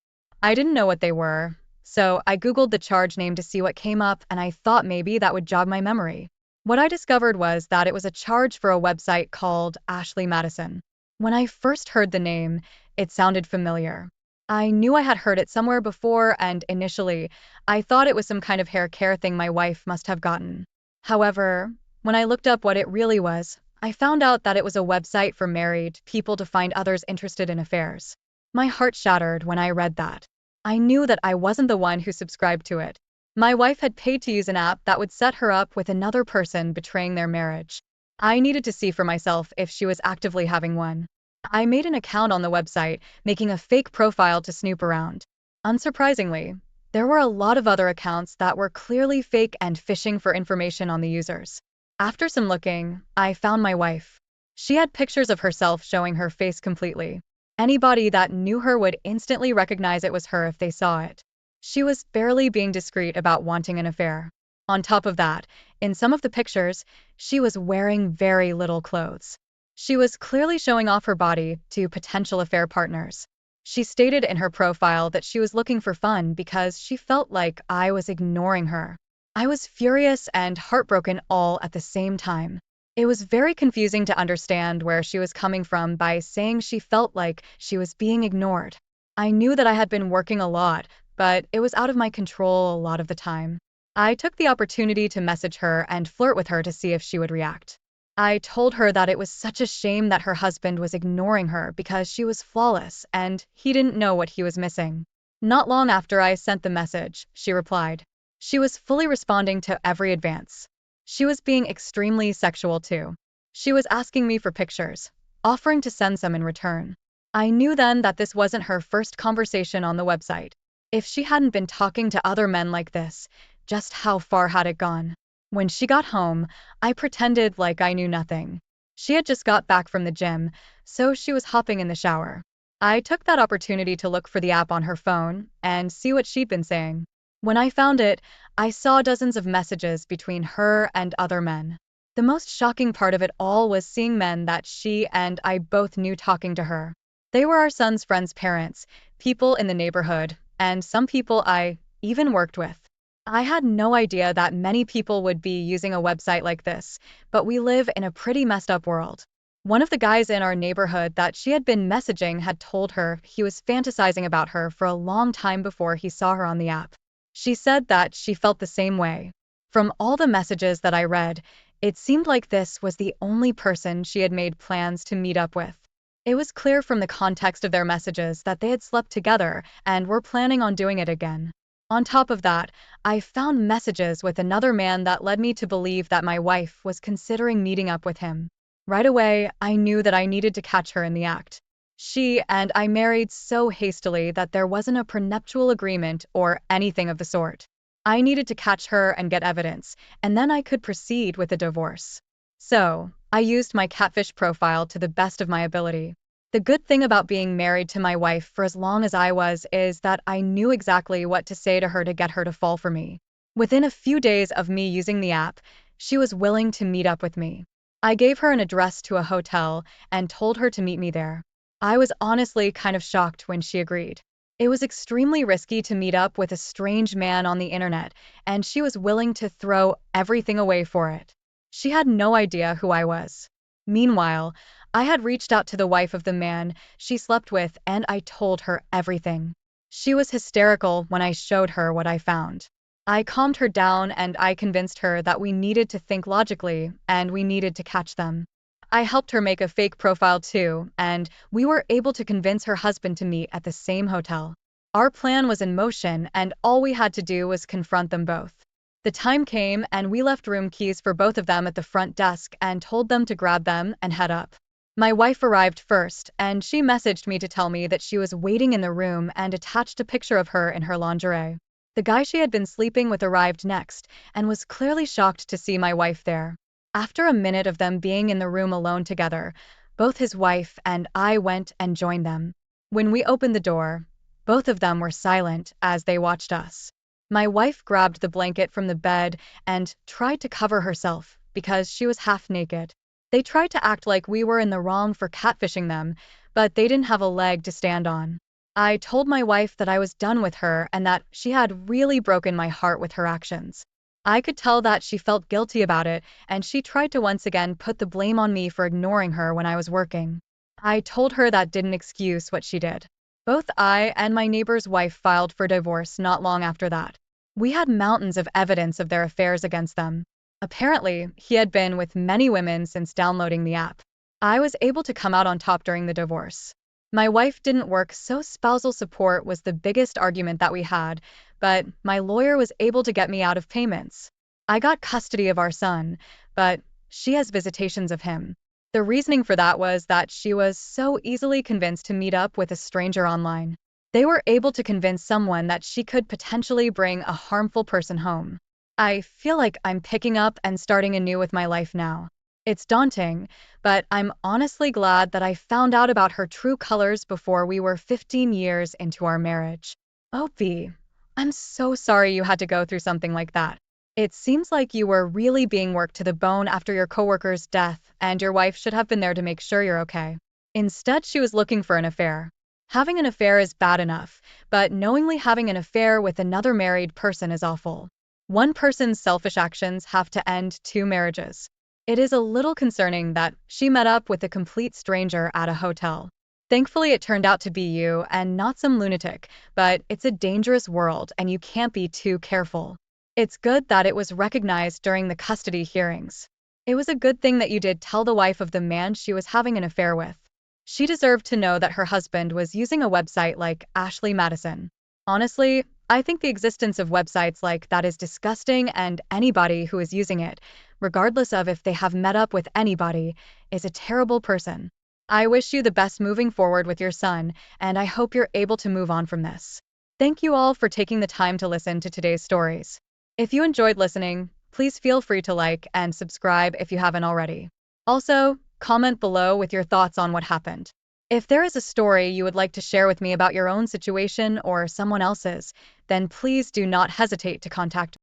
I didn't know what they were, so I Googled the charge name to see what came up and I thought maybe that would jog my memory. What I discovered was that it was a charge for a website called Ashley Madison. When I first heard the name, it sounded familiar. I knew I had heard it somewhere before and initially, I thought it was some kind of hair care thing my wife must have gotten. However, when I looked up what it really was, I found out that it was a website for married people to find others interested in affairs. My heart shattered when I read that. I knew that I wasn't the one who subscribed to it. My wife had paid to use an app that would set her up with another person betraying their marriage. I needed to see for myself if she was actively having one. I made an account on the website, making a fake profile to snoop around. Unsurprisingly, there were a lot of other accounts that were clearly fake and phishing for information on the users. After some looking, I found my wife. She had pictures of herself showing her face completely. Anybody that knew her would instantly recognize it was her if they saw it. She was barely being discreet about wanting an affair. On top of that, in some of the pictures, she was wearing very little clothes. She was clearly showing off her body to potential affair partners. She stated in her profile that she was looking for fun because she felt like I was ignoring her. I was furious and heartbroken all at the same time. It was very confusing to understand where she was coming from by saying she felt like she was being ignored. I knew that I had been working a lot, but it was out of my control a lot of the time. I took the opportunity to message her and flirt with her to see if she would react. I told her that it was such a shame that her husband was ignoring her because she was flawless and he didn't know what he was missing. Not long after I sent the message, she replied. She was fully responding to every advance. She was being extremely sexual too. She was asking me for pictures, offering to send some in return. I knew then that this wasn't her first conversation on the website. If she hadn't been talking to other men like this, just how far had it gone? When she got home, I pretended like I knew nothing. She had just got back from the gym, so she was hopping in the shower. I took that opportunity to look for the app on her phone and see what she'd been saying. When I found it, I saw dozens of messages between her and other men. The most shocking part of it all was seeing men that she and I both knew talking to her. They were our son's friends' parents, people in the neighborhood, and some people I even worked with. I had no idea that many people would be using a website like this, but we live in a pretty messed up world. One of the guys in our neighborhood that she had been messaging had told her he was fantasizing about her for a long time before he saw her on the app. She said that she felt the same way. From all the messages that I read, it seemed like this was the only person she had made plans to meet up with. It was clear from the context of their messages that they had slept together and were planning on doing it again. On top of that, I found messages with another man that led me to believe that my wife was considering meeting up with him. Right away, I knew that I needed to catch her in the act. She and I married so hastily that there wasn't a prenuptial agreement or anything of the sort. I needed to catch her and get evidence, and then I could proceed with a divorce. So, I used my catfish profile to the best of my ability. The good thing about being married to my wife for as long as I was is that I knew exactly what to say to her to get her to fall for me. Within a few days of me using the app, she was willing to meet up with me. I gave her an address to a hotel and told her to meet me there. I was honestly kind of shocked when she agreed. It was extremely risky to meet up with a strange man on the internet, and she was willing to throw everything away for it. She had no idea who I was. Meanwhile, I had reached out to the wife of the man she slept with and I told her everything. She was hysterical when I showed her what I found. I calmed her down and I convinced her that we needed to think logically and we needed to catch them. I helped her make a fake profile too, and we were able to convince her husband to meet at the same hotel. Our plan was in motion and all we had to do was confront them both. The time came and we left room keys for both of them at the front desk and told them to grab them and head up. My wife arrived first, and she messaged me to tell me that she was waiting in the room and attached a picture of her in her lingerie. The guy she had been sleeping with arrived next, and was clearly shocked to see my wife there. After a minute of them being in the room alone together, both his wife and I went and joined them. When we opened the door, both of them were silent as they watched us. My wife grabbed the blanket from the bed and tried to cover herself because she was half naked. They tried to act like we were in the wrong for catfishing them, but they didn't have a leg to stand on. I told my wife that I was done with her and that she had really broken my heart with her actions. I could tell that she felt guilty about it, and she tried to once again put the blame on me for ignoring her when I was working. I told her that didn't excuse what she did. Both I and my neighbor's wife filed for divorce not long after that. We had mountains of evidence of their affairs against them. Apparently, he had been with many women since downloading the app. I was able to come out on top during the divorce. My wife didn't work, so spousal support was the biggest argument that we had, but my lawyer was able to get me out of payments. I got custody of our son, but she has visitations of him. The reasoning for that was that she was so easily convinced to meet up with a stranger online. They were able to convince someone that she could potentially bring a harmful person home. I feel like I'm picking up and starting anew with my life now. It's daunting, but I'm honestly glad that I found out about her true colors before we were 15 years into our marriage. Opie, I'm so sorry you had to go through something like that. It seems like you were really being worked to the bone after your coworker's death, and your wife should have been there to make sure you're okay. Instead, she was looking for an affair. Having an affair is bad enough, but knowingly having an affair with another married person is awful. One person's selfish actions have to end two marriages. It is a little concerning that she met up with a complete stranger at a hotel. Thankfully, it turned out to be you and not some lunatic, but it's a dangerous world and you can't be too careful. It's good that it was recognized during the custody hearings. It was a good thing that you did tell the wife of the man she was having an affair with. She deserved to know that her husband was using a website like Ashley Madison. Honestly, I think the existence of websites like that is disgusting, and anybody who is using it, regardless of if they have met up with anybody, is a terrible person. I wish you the best moving forward with your son, and I hope you're able to move on from this. Thank you all for taking the time to listen to today's stories. If you enjoyed listening, please feel free to like and subscribe if you haven't already. Also, comment below with your thoughts on what happened. If there is a story you would like to share with me about your own situation or someone else's, then please do not hesitate to contact me.